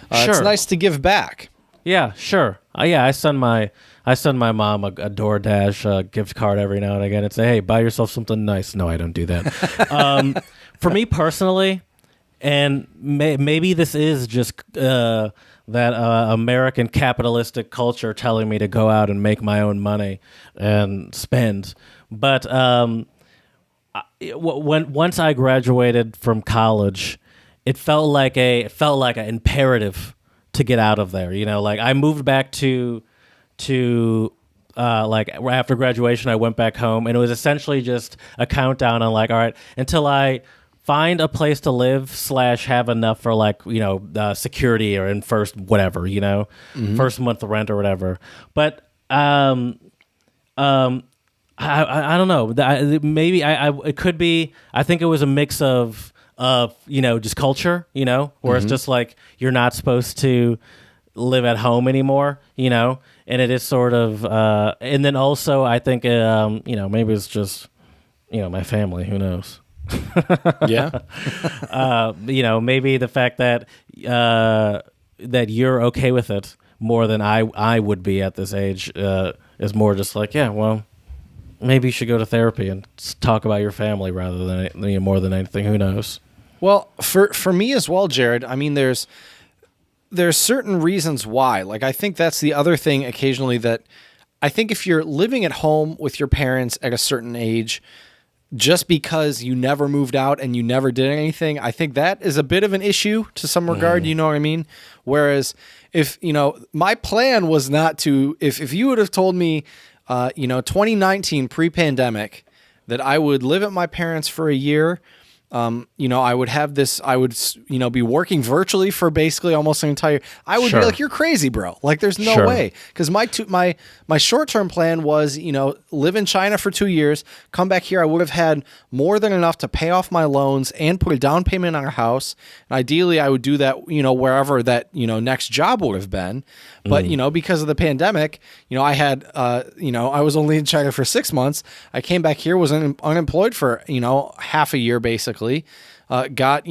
It's nice to give back. Yeah, sure. I send my mom a DoorDash gift card every now and again and say, hey, buy yourself something nice. No, I don't do that. For me personally, and maybe this is just that American capitalistic culture telling me to go out and make my own money and spend. But once I graduated from college, it felt like an imperative to get out of there. Like I moved back to like after graduation, I went back home, and it was essentially just a countdown on like, all right, until I find a place to live / have enough for like, security or in first whatever, first month of rent or whatever. But I don't know. Maybe it could be. I think it was a mix of just culture, where it's just like you're not supposed to live at home anymore, and it is sort of. And then also, I think maybe it's just my family. Who knows? Yeah. Maybe the fact that that you're okay with it more than I would be at this age is more just like, yeah, well, maybe you should go to therapy and talk about your family rather than more than anything. Who knows? Well, for me as well, Jared, I mean, there's certain reasons why. Like, I think that's the other thing occasionally, that I think if you're living at home with your parents at a certain age, just because you never moved out and you never did anything, I think that is a bit of an issue to some regard, you know what I mean? Whereas if, my plan was not to, if you would have told me, 2019 pre-pandemic, that I would live at my parents for a year, I would have this, I would, be working virtually for basically almost an entire, I would be like, you're crazy, bro. Like, there's no way. Cause my short-term plan was, live in China for 2 years, come back here. I would have had more than enough to pay off my loans and put a down payment on a house. And ideally I would do that, wherever that, next job would have been. But, because of the pandemic, I had, I was only in China for 6 months. I came back here, was unemployed for, half a year, basically. Got,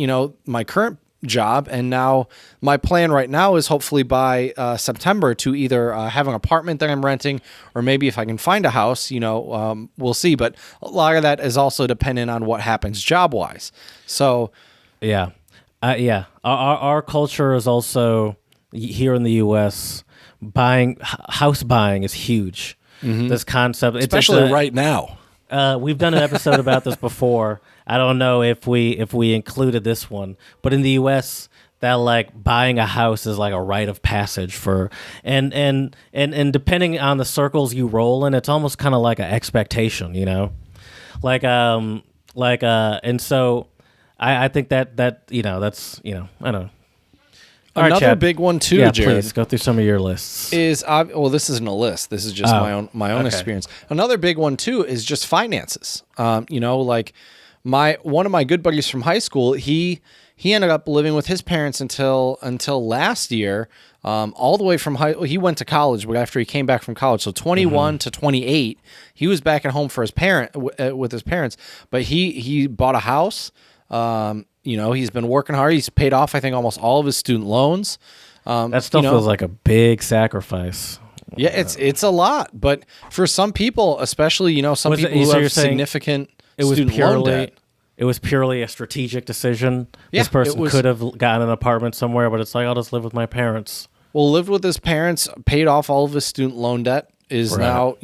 my current job. And now my plan right now is hopefully by September to either have an apartment that I'm renting, or maybe if I can find a house, we'll see. But a lot of that is also dependent on what happens job-wise. So, yeah. Our culture is also, here in the U.S., house buying is huge. This concept, especially right now. We've done an episode about this before. I don't know if we included this one, but in the U.S., that like buying a house is like a rite of passage for, and depending on the circles you roll in, it's almost kind of like an expectation, and so I think that that's I don't know. Another big one too, yeah, Jared. Please go through some of your lists. This isn't a list. This is just my own experience. Another big one too is just finances. one of my good buddies from high school, he ended up living with his parents until last year, all the way from he went to college, but after he came back from college, so 21 to 28, he was back at home for his with his parents, but he bought a house. He's been working hard. He's paid off, I think, almost all of his student loans. That still feels like a big sacrifice. Yeah, it's a lot, but for some people, especially, some people who have significant student loan debt. It was purely a strategic decision. Yeah, this person could have gotten an apartment somewhere, but it's like, I'll just live with my parents. Well, lived with his parents, paid off all of his student loan debt, is now,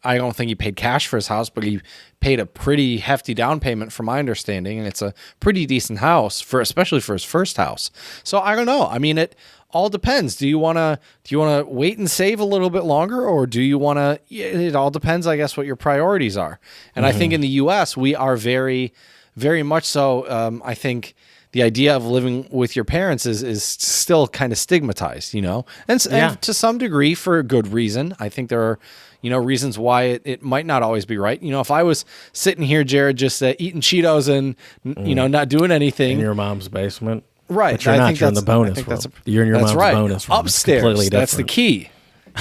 I don't think he paid cash for his house, but he paid a pretty hefty down payment from my understanding, and it's a pretty decent house, especially for his first house. So I don't know. I mean, it all depends. Do you want to wait and save a little bit longer, or do you want to? It all depends, I guess, what your priorities are. And I think in the U.S. we are very, very much so. I think the idea of living with your parents is still kind of stigmatized, and to some degree for a good reason. I think there are, reasons why it might not always be right. If I was sitting here, Jared, just eating Cheetos and not doing anything in your mom's basement. Right. But you're not. You're in the bonus room. You're in your mom's bonus room. Upstairs. That's the key.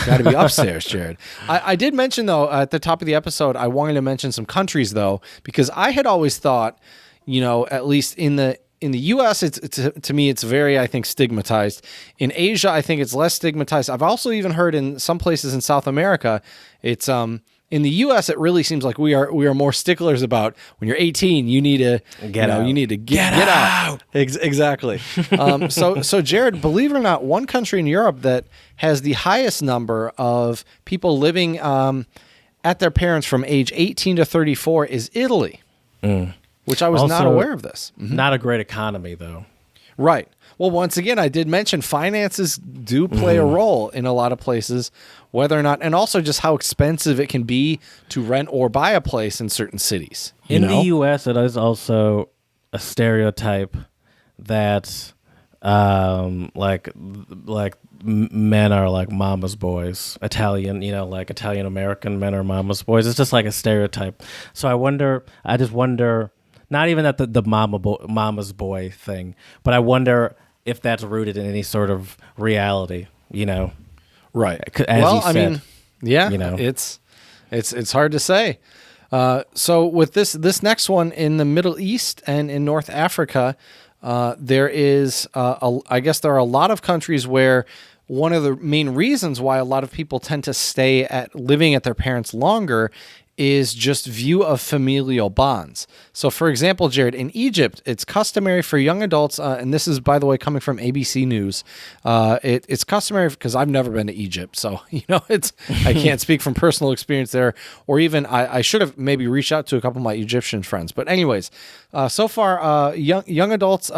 Got to be upstairs, Jared. I did mention, though, at the top of the episode, I wanted to mention some countries, though, because I had always thought, at least in the U.S., to me, it's very, I think, stigmatized. In Asia, I think it's less stigmatized. I've also even heard in some places in South America, it's in the U.S., it really seems like we are more sticklers about when you're 18, you need to get out. You need to get out. Exactly. So Jared, believe it or not, one country in Europe that has the highest number of people living at their parents from age 18 to 34 is Italy, which I was also not aware of this. Mm-hmm. Not a great economy, though. Right. Well, once again, I did mention finances do play a role in a lot of places, whether or not, and also just how expensive it can be to rent or buy a place in certain cities. In the U.S., it is also a stereotype that, like men are like mama's boys. Italian, like Italian American men are mama's boys. It's just like a stereotype. So I just wonder. Not even that the mama's boy thing, but I wonder if that's rooted in any sort of reality, Right. As you said, I mean, yeah, it's hard to say. So with this next one in the Middle East and in North Africa, there is, I guess there are a lot of countries where one of the main reasons why a lot of people tend to stay living at their parents longer is just view of familial bonds. So, for example, Jared, in Egypt, it's customary for young adults, and this is, by the way, coming from ABC News. It's customary because I've never been to Egypt, so I can't speak from personal experience there, or even I should have maybe reached out to a couple of my Egyptian friends. But anyways, so far, young adults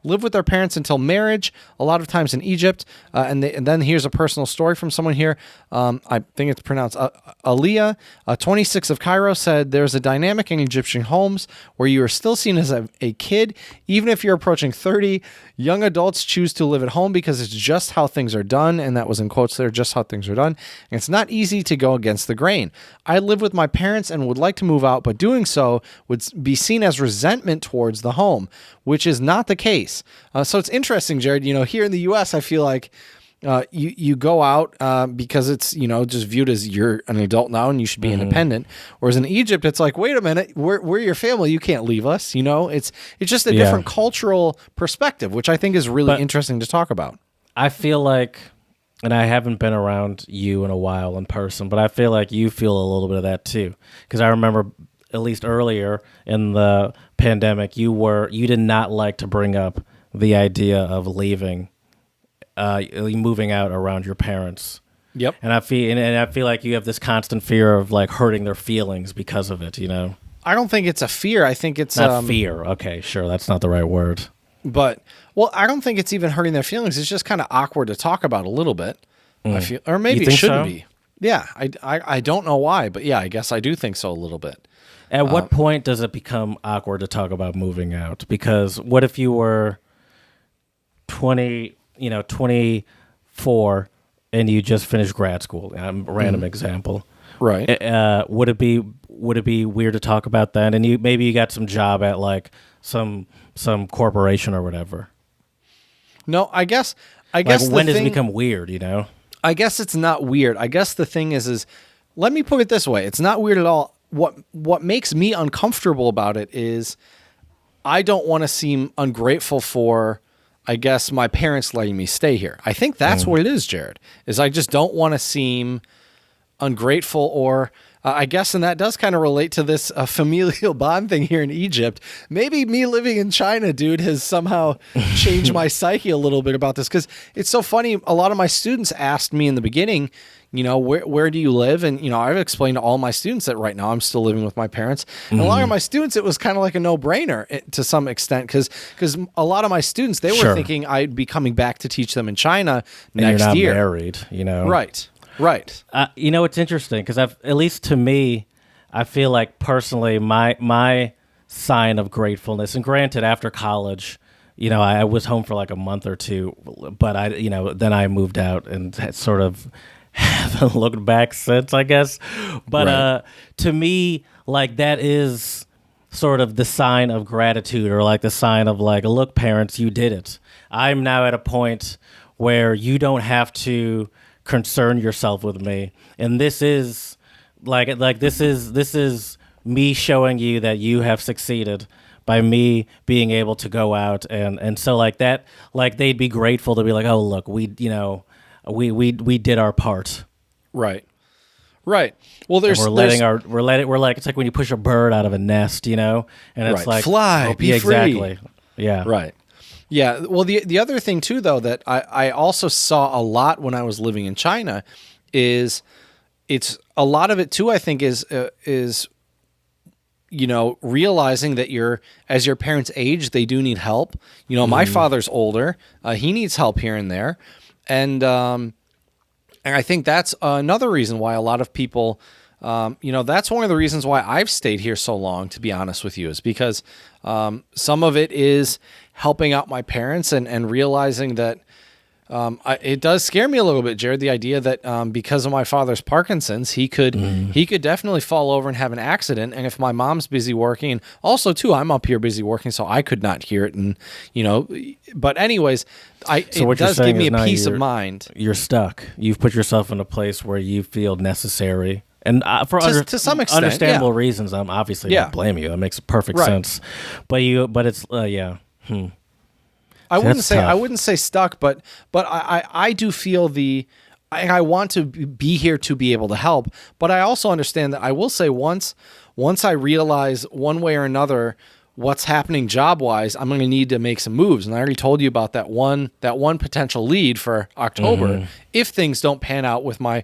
live with their parents until marriage. A lot of times in Egypt, and then here's a personal story from someone here. I think it's pronounced Aliyah, 26 of Cairo, said there's a dynamic in Egyptian homes where you are still seen as a kid, even if you're approaching 30. Young adults choose to live at home because it's just how things are done, and that was in quotes there, just how things are done. And it's not easy to go against the grain. I live with my parents and would like to move out, but doing so would be seen as resentment towards the home, which is not the case. So it's interesting, Jared. Here in the U.S., I feel like you go out because it's just viewed as you're an adult now and you should be independent. Whereas in Egypt, it's like, wait a minute, we're your family, you can't leave us. It's just a different cultural perspective, which I think is really interesting to talk about. I feel like, and I haven't been around you in a while in person, but I feel like you feel a little bit of that too, because I remember at least earlier in the pandemic, you did not like to bring up the idea of leaving. Moving out around your parents. Yep. And I feel like you have this constant fear of like hurting their feelings because of it, I don't think it's a fear. I think it's not fear. Okay, sure, that's not the right word. But I don't think it's even hurting their feelings. It's just kind of awkward to talk about a little bit. I feel, or maybe it shouldn't be. Yeah, I don't know why, but yeah, I guess I do think so a little bit. At what point does it become awkward to talk about moving out? Because what if you were 24 and you just finished grad school? Random example. Right. Would it be would it be weird to talk about that? And maybe you got some job at like some corporation or whatever. No, I guess Like, when does it become weird, you know? I guess it's not weird. I guess the thing is let me put it this way. It's not weird at all. What makes me uncomfortable about it is I don't want to seem ungrateful for, I guess, my parents letting me stay here. I think that's what it is, Jared, is I just don't want to seem ungrateful or I guess, and that does kind of relate to this familial bond thing here in Egypt. Maybe me living in China, dude, has somehow changed my psyche a little bit about this, because it's so funny. A lot of my students asked me in the beginning, you know, where do you live? And, you know, I've explained to all my students that right now I'm still living with my parents. And a lot of my students, it was kind of like a no-brainer to some extent, because a lot of my students, they were thinking I'd be coming back to teach them in China next year. You're not married, you know? Right. You know, it's interesting because at least to me, I feel like personally my sign of gratefulness, and granted, after college, you know, I was home for like a month or two, but then I moved out and sort of haven't looked back since, I guess. But to me, like, that is sort of the sign of gratitude, or like the sign of like, look, parents, you did it. I'm now at a point where you don't have to concern yourself with me, and this is this is me showing you that you have succeeded by me being able to go out and so like that, like they'd be grateful to be like, oh look, we did our part. Right. Well, it's like when you push a bird out of a nest, you know, and it's like fly, be free. Exactly. Yeah. Right. Yeah. Well, the other thing too, though, that I also saw a lot when I was living in China is it's a lot of it too, I think is you know, realizing that as your parents age, they do need help. You know, my father's older. He needs help here and there. And I think that's another reason why a lot of people, you know, that's one of the reasons why I've stayed here so long, to be honest with you, is because some of it is helping out my parents and realizing that it does scare me a little bit, Jared, the idea that because of my father's Parkinson's, he could definitely fall over and have an accident. And if my mom's busy working, and also too, I'm up here busy working, so I could not hear it. And, you know, but anyways, it does give me a peace of mind. You're stuck. You've put yourself in a place where you feel necessary. And to some extent, understandable reasons, I'm obviously don't blame you. That makes perfect sense. But it's I wouldn't say stuck, but I do feel I want to be here to be able to help, but I also understand that I will say once I realize one way or another what's happening job-wise, I'm going to need to make some moves. And I already told you about that one potential lead for October. If things don't pan out with my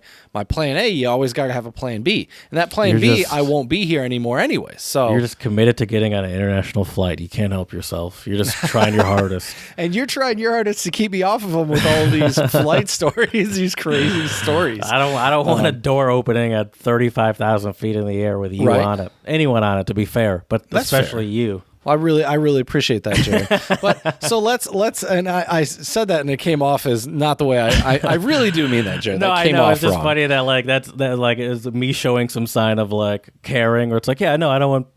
plan A, you always got to have a plan B. And that plan B, I won't be here anymore anyway. So you're just committed to getting on an international flight. You can't help yourself. You're just trying your hardest. And you're trying your hardest to keep me off of them with all these flight stories, these crazy stories. I don't want a door opening at 35,000 feet in the air with you on it. Anyone on it, to be fair, but that's especially fair. You. Well, I really appreciate that, Jerry. But so let's and I said that and it came off as not the way I really do mean that, Jerry. No, that came I know. Off it's just wrong. funny that that is me showing some sign of like caring, or it's like, I don't want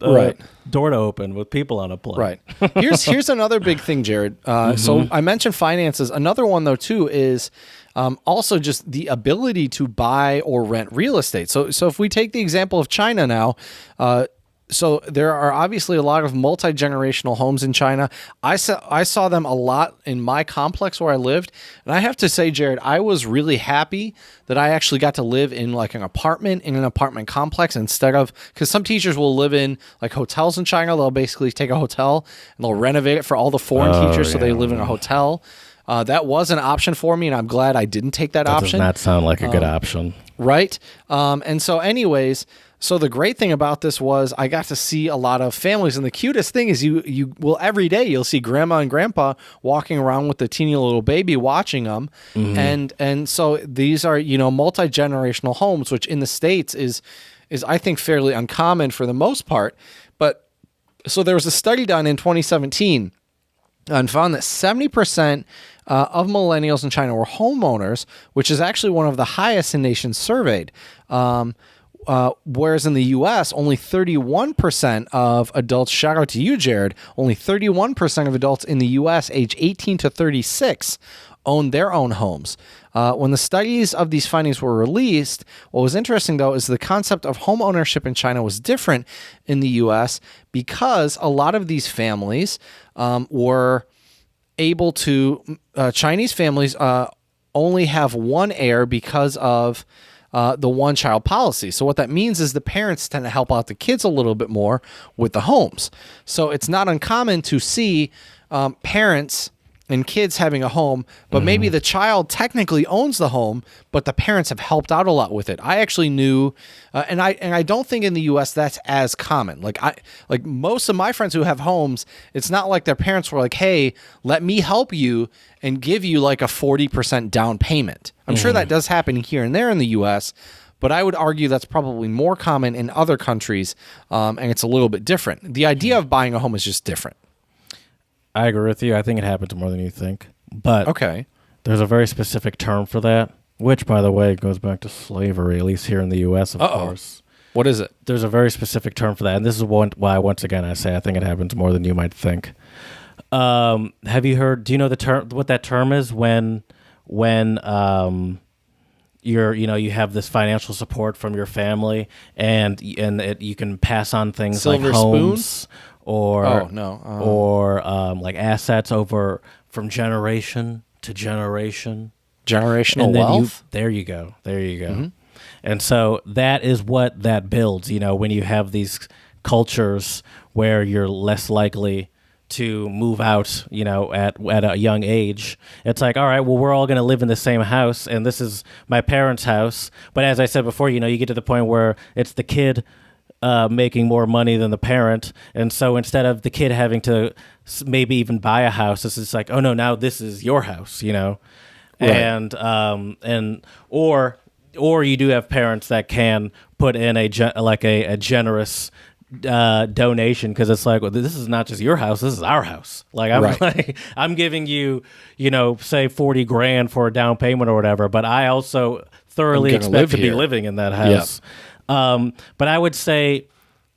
door to open with people on a plane. Right. Here's another big thing, Jared. So I mentioned finances. Another one though too is also just the ability to buy or rent real estate. So if we take the example of China now. So there are obviously a lot of multi-generational homes in China. I saw them a lot in my complex where I lived. And I have to say, Jared, I was really happy that I actually got to live in like an apartment in an apartment complex instead of, because some teachers will live in like hotels in China. They'll basically take a hotel and they'll renovate it for all the foreign teachers so they live in a hotel. That was an option for me, and I'm glad I didn't take that option. Does not sound like a good option. Right? And so anyways... So the great thing about this was I got to see a lot of families, and the cutest thing is you will every day you'll see grandma and grandpa walking around with the teeny little baby watching them, and so these are multi-generational homes, which in the States is I think fairly uncommon for the most part. But so there was a study done in 2017 and found that 70% of millennials in China were homeowners, which is actually one of the highest in nations surveyed. whereas in the U.S., only 31% of adults, shout out to you, Jared, only 31% of adults in the U.S. age 18 to 36 own their own homes. When the studies of these findings were released, what was interesting, though, is the concept of home ownership in China was different in the U.S. because a lot of these families were able to, Chinese families only have one heir because of the one-child policy. So what that means is the parents tend to help out the kids a little bit more with the homes. So it's not uncommon to see parents and kids having a home, but maybe the child technically owns the home, but the parents have helped out a lot with it. I actually knew, and I don't think in the U.S. that's as common. Like most of my friends who have homes, it's not like their parents were like, "Hey, let me help you and give you like a 40% down payment." I'm sure that does happen here and there in the U.S., but I would argue that's probably more common in other countries, and it's a little bit different. The idea of buying a home is just different. I agree with you. I think it happens more than you think. But okay, there's a very specific term for that, which, by the way, goes back to slavery, at least here in the U.S., of course. What is it? There's a very specific term for that, and this is why, once again, I say I think it happens more than you might think. Have you heard, do you know the term, what that term is when you have this financial support from your family and you can pass on things Silver like homes or like assets over from generation to generation. Generational wealth? There you go. Mm-hmm. And so that is what that builds, when you have these cultures where you're less likely to move out, at a young age. It's like, all right, well, we're all going to live in the same house, and this is my parents' house. But as I said before, you get to the point where it's the kid making more money than the parent, and so instead of the kid having to maybe even buy a house, it's just like, oh no, now this is your house, Right. And or you do have parents that can put in a generous donation, because it's like, well, this is not just your house, this is our house. Like I'm giving you, say $40,000 for a down payment or whatever, but I also thoroughly expect to be living in that house. Yep. But I would say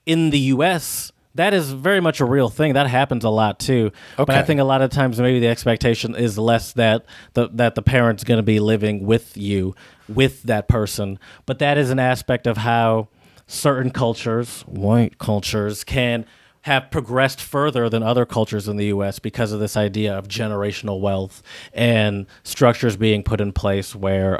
in the U.S., that is very much a real thing. That happens a lot too. Okay. But I think a lot of times maybe the expectation is less that the parent's going to be living with you, with that person. But that is an aspect of how certain cultures, white cultures, can have progressed further than other cultures in the U.S. because of this idea of generational wealth and structures being put in place where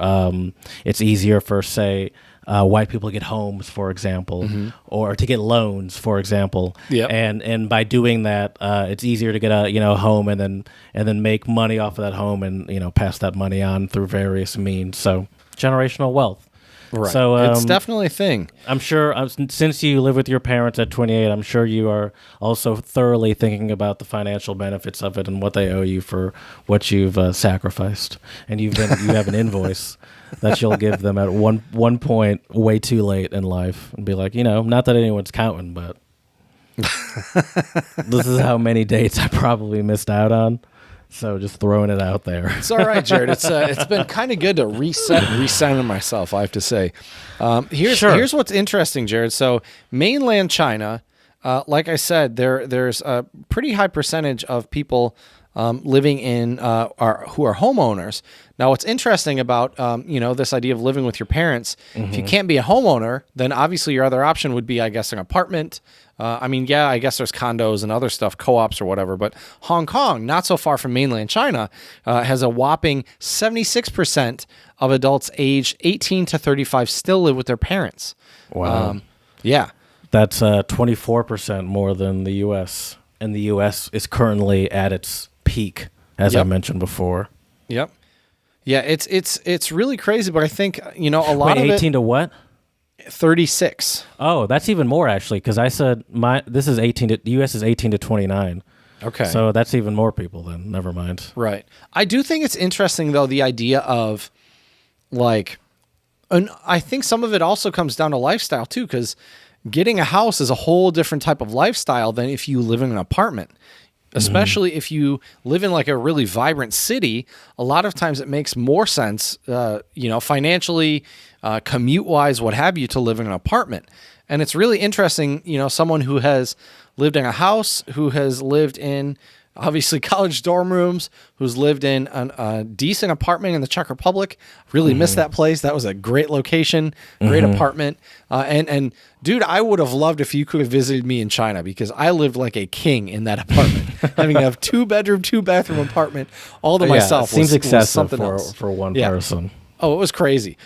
it's easier for, say, white people to get homes, for example, or to get loans, for example. Yep. And by doing that, it's easier to get a home and then make money off of that home and pass that money on through various means. So generational wealth. Right. So it's definitely a thing. I'm sure since you live with your parents at 28, I'm sure you are also thoroughly thinking about the financial benefits of it and what they owe you for what you've sacrificed. And you have an invoice that you'll give them at one point way too late in life and be like, not that anyone's counting, but this is how many dates I probably missed out on. So just throwing it out there. It's all right, Jared. It's been kind of good to recenter myself, I have to say. Here's what's interesting, Jared. So mainland China, like I said, there's a pretty high percentage of people living in who are homeowners. Now, what's interesting about this idea of living with your parents, if you can't be a homeowner, then obviously your other option would be, I guess, an apartment. I guess there's condos and other stuff, co-ops or whatever. But Hong Kong, not so far from mainland China, has a whopping 76% of adults aged 18 to 35 still live with their parents. Wow. Yeah. That's 24% more than the U.S. And the U.S. is currently at its peak, as I mentioned before. Yep. Yeah, it's really crazy, but I think, a lot of 18 to what? 36. Oh, that's even more actually, because I said this is 18 to, the U.S. is 18 to 29. Okay. So that's even more people then. Never mind. Right. I do think it's interesting though, the idea of and I think some of it also comes down to lifestyle too, because getting a house is a whole different type of lifestyle than if you live in an apartment. especially if you live in like a really vibrant city. A lot of times it makes more sense, financially, commute-wise, what have you, to live in an apartment. And it's really interesting, someone who has lived in a house, who has lived in obviously college dorm rooms, who's lived in a decent apartment in the Czech Republic. Really missed that place. That was a great location, great apartment. And dude, I would have loved if you could have visited me in China, because I lived like a king in that apartment. Having a 2-bedroom, 2-bathroom apartment all to myself seems excessive something else. for one person. Oh, it was crazy.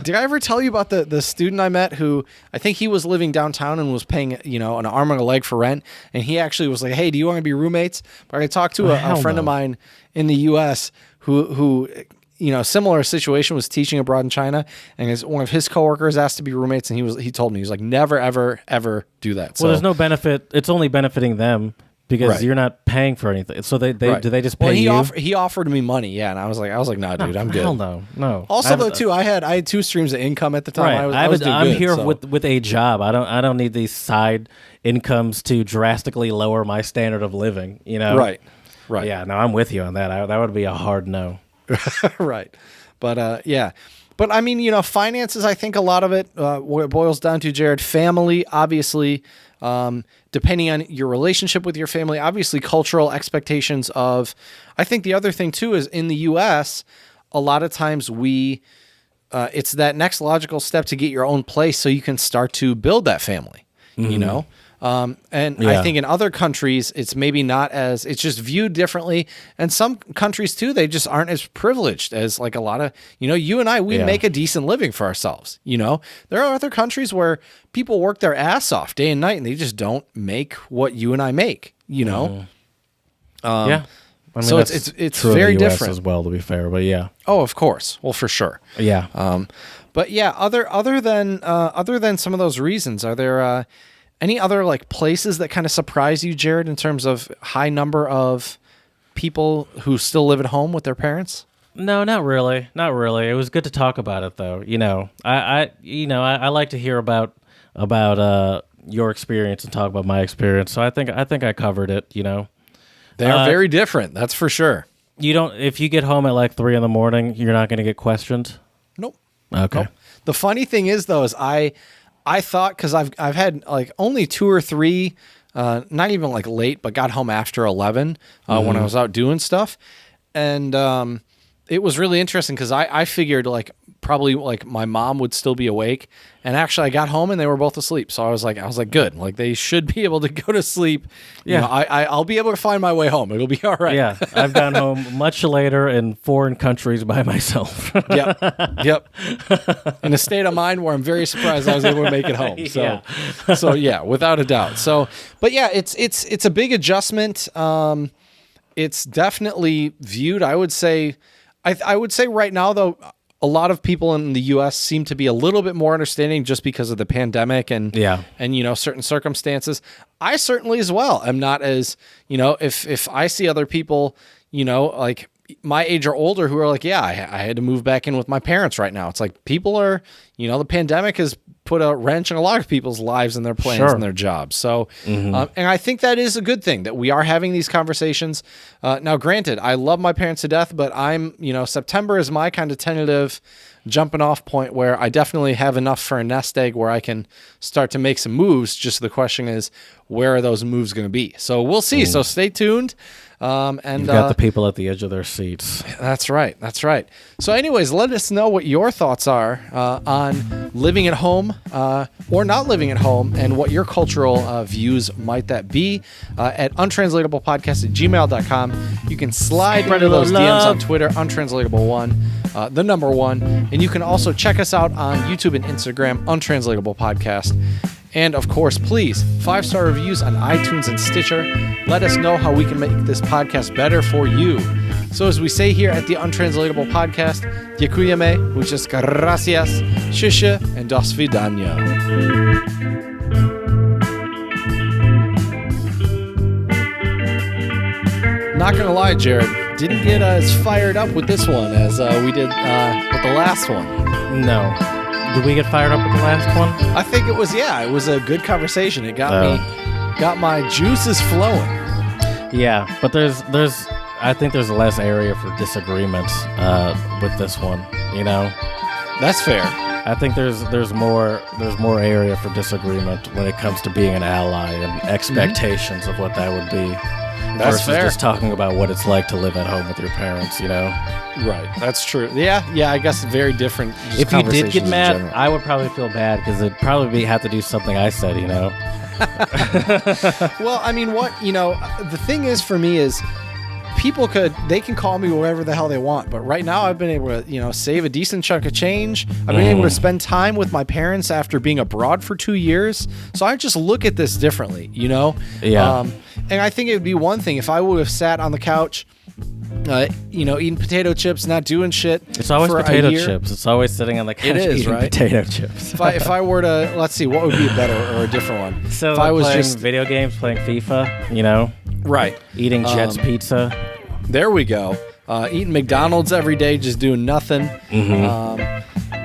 Did I ever tell you about the student I met who, I think he was living downtown and was paying, an arm and a leg for rent. And he actually was like, hey, do you want to be roommates? But I talked to a friend of mine in the U.S. who similar situation, was teaching abroad in China. And one of his coworkers asked to be roommates. And he told me, he was like, never, ever, ever do that. Well, there's no benefit. It's only benefiting them, because you're not paying for anything. So do they just pay you? He offered me money, yeah, and I was like, nah, dude, I'm good. Hell no. Also, I had 2 streams of income at the time. Right. I'm here with a job. I don't need these side incomes to drastically lower my standard of living. Right. Yeah, no, I'm with you on that. That would be a hard no. Right, but yeah. But I mean, finances, I think a lot of it, what it boils down to, Jared, family, obviously, depending on your relationship with your family, obviously cultural expectations of, I think the other thing too is in the U.S., a lot of times it's that next logical step to get your own place so you can start to build that family, I think in other countries, it's maybe not as, it's just viewed differently. And some countries too, they just aren't as privileged as like a lot of, you and I, we make a decent living for ourselves. There are other countries where people work their ass off day and night and they just don't make what you and I make, yeah. I mean, so it's very different as well, to be fair, but yeah. Oh, of course. Well, for sure. Yeah. But yeah, other than some of those reasons, are there, any other like places that kind of surprise you, Jared, in terms of high number of people who still live at home with their parents? No, not really. Not really. It was good to talk about it, though. I like to hear about your experience and talk about my experience. So I think I covered it. They are very different. That's for sure. If you get home at like 3 a.m, you're not going to get questioned. Nope. Okay. Nope. The funny thing is, though, is I thought, because I've had like only 2 or 3, not even like late, but got home after 11 when I was out doing stuff. And it was really interesting because I figured like probably like my mom would still be awake. And actually I got home and they were both asleep. So I was like, good. Like they should be able to go to sleep. Yeah. I'll be able to find my way home. It'll be all right. Yeah. I've gone home much later in foreign countries by myself. Yep. In a state of mind where I'm very surprised I was able to make it home. So, so yeah, without a doubt. So, but yeah, it's a big adjustment. It's definitely viewed, I would say right now, though, a lot of people in the U.S. seem to be a little bit more understanding just because of the pandemic and certain circumstances. I certainly as well am not as, if I see other people, like my age or older who are like, I had to move back in with my parents right now. It's like people are, the pandemic has put a wrench in a lot of people's lives and their plans and their jobs. So, and I think that is a good thing that we are having these conversations. Now, granted, I love my parents to death, but I'm, September is my kind of tentative jumping off point where I definitely have enough for a nest egg where I can start to make some moves. Just the question is, where are those moves going to be? So we'll see. So stay tuned. And you've got the people at the edge of their seats. That's right. So anyways, let us know what your thoughts are on living at home or not living at home and what your cultural views might that be at untranslatablepodcast@gmail.com. You can slide into those DMs on Twitter, untranslatable1, the number 1. And you can also check us out on YouTube and Instagram, Untranslatable Podcast. And of course, please, 5-star reviews on iTunes and Stitcher. Let us know how we can make this podcast better for you. So as we say here at the Untranslatable Podcast, dziękujemy, muchas gracias, shusha, and do svidania. Not gonna lie, Jared, didn't get as fired up with this one as we did with the last one. No. Did we get fired up with the last one? I think it was a good conversation. It got my juices flowing. Yeah, but there's I think there's less area for disagreements with this one. You know, That's fair. I think there's more area for disagreement when it comes to being an ally and expectations of what that would be. That's versus fair. just talking about what it's like to live at home with your parents. You know, Right. That's true. Yeah. I guess very different. Just if you did conversations get in mad, general. I would probably feel bad because it'd probably have to do something I said. You know. Well, I mean, the thing is for me is people they can call me whatever the hell they want, but right now I've been able to, save a decent chunk of change. I've been able to spend time with my parents after being abroad for 2 years. So I just look at this differently, Yeah. And I think it would be one thing if I would have sat on the couch, eating potato chips, not doing shit. It's always for a potato year. chips. It's always sitting on the couch is, eating right? potato chips. If I were to, let's see, what would be a better or a different one? So if like I was playing just video games, playing FIFA, right. eating Jets pizza. There we go. Eating McDonald's every day, just doing nothing.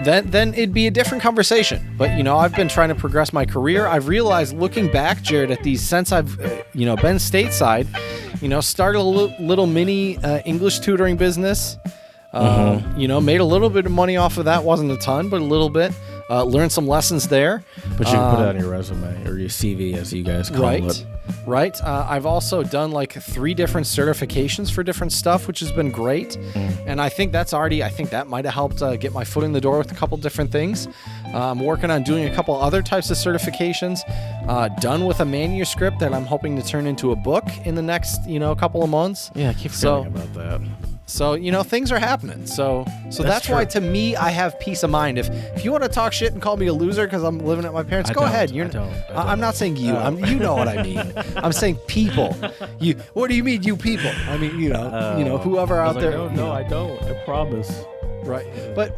Then it'd be a different conversation. But I've been trying to progress my career. I've realized, looking back, Jared, at these since I've been stateside, started a little mini English tutoring business. Made a little bit of money off of that. Wasn't a ton, but a little bit. Learned some lessons there. But you can put it on your resume or your CV, as you guys call it. Right. I've also done like 3 different certifications for different stuff, which has been great. And I think that might have helped get my foot in the door with a couple different things. I'm working on doing a couple other types of certifications. Done with a manuscript that I'm hoping to turn into a book in the next, couple of months. Yeah, I keep forgetting about that. So, things are happening. So that's why, to me, I have peace of mind. If you want to talk shit and call me a loser because I'm living at my parents', go ahead. I'm not saying you. You know what I mean. I'm saying people. You. What do you mean, you people? I mean, whoever out there. No, I don't. I promise. Right. But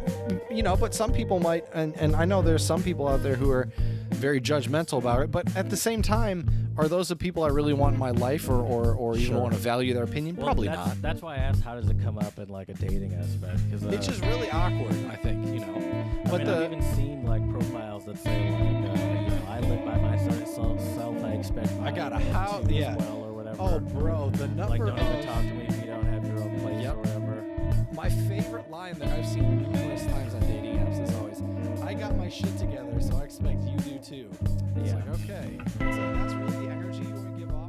some people might, and I know there's some people out there who are very judgmental about it, but at the same time, are those the people I really want in my life or even want to value their opinion? Well, Probably not. That's why I asked, how does it come up in like a dating aspect? Cause, it's just really awkward, I think, But I've even seen like profiles that say like, I live by myself, I expect I got a man house, to yeah. as well or whatever. Oh, bro, the number like, don't even of... talk to me if you don't have your own place or whatever. My favorite line that I've seen numerous times on dating apps is always, I got my shit together, so I expect you do too. It's like, okay. So that's really the energy you want to give off.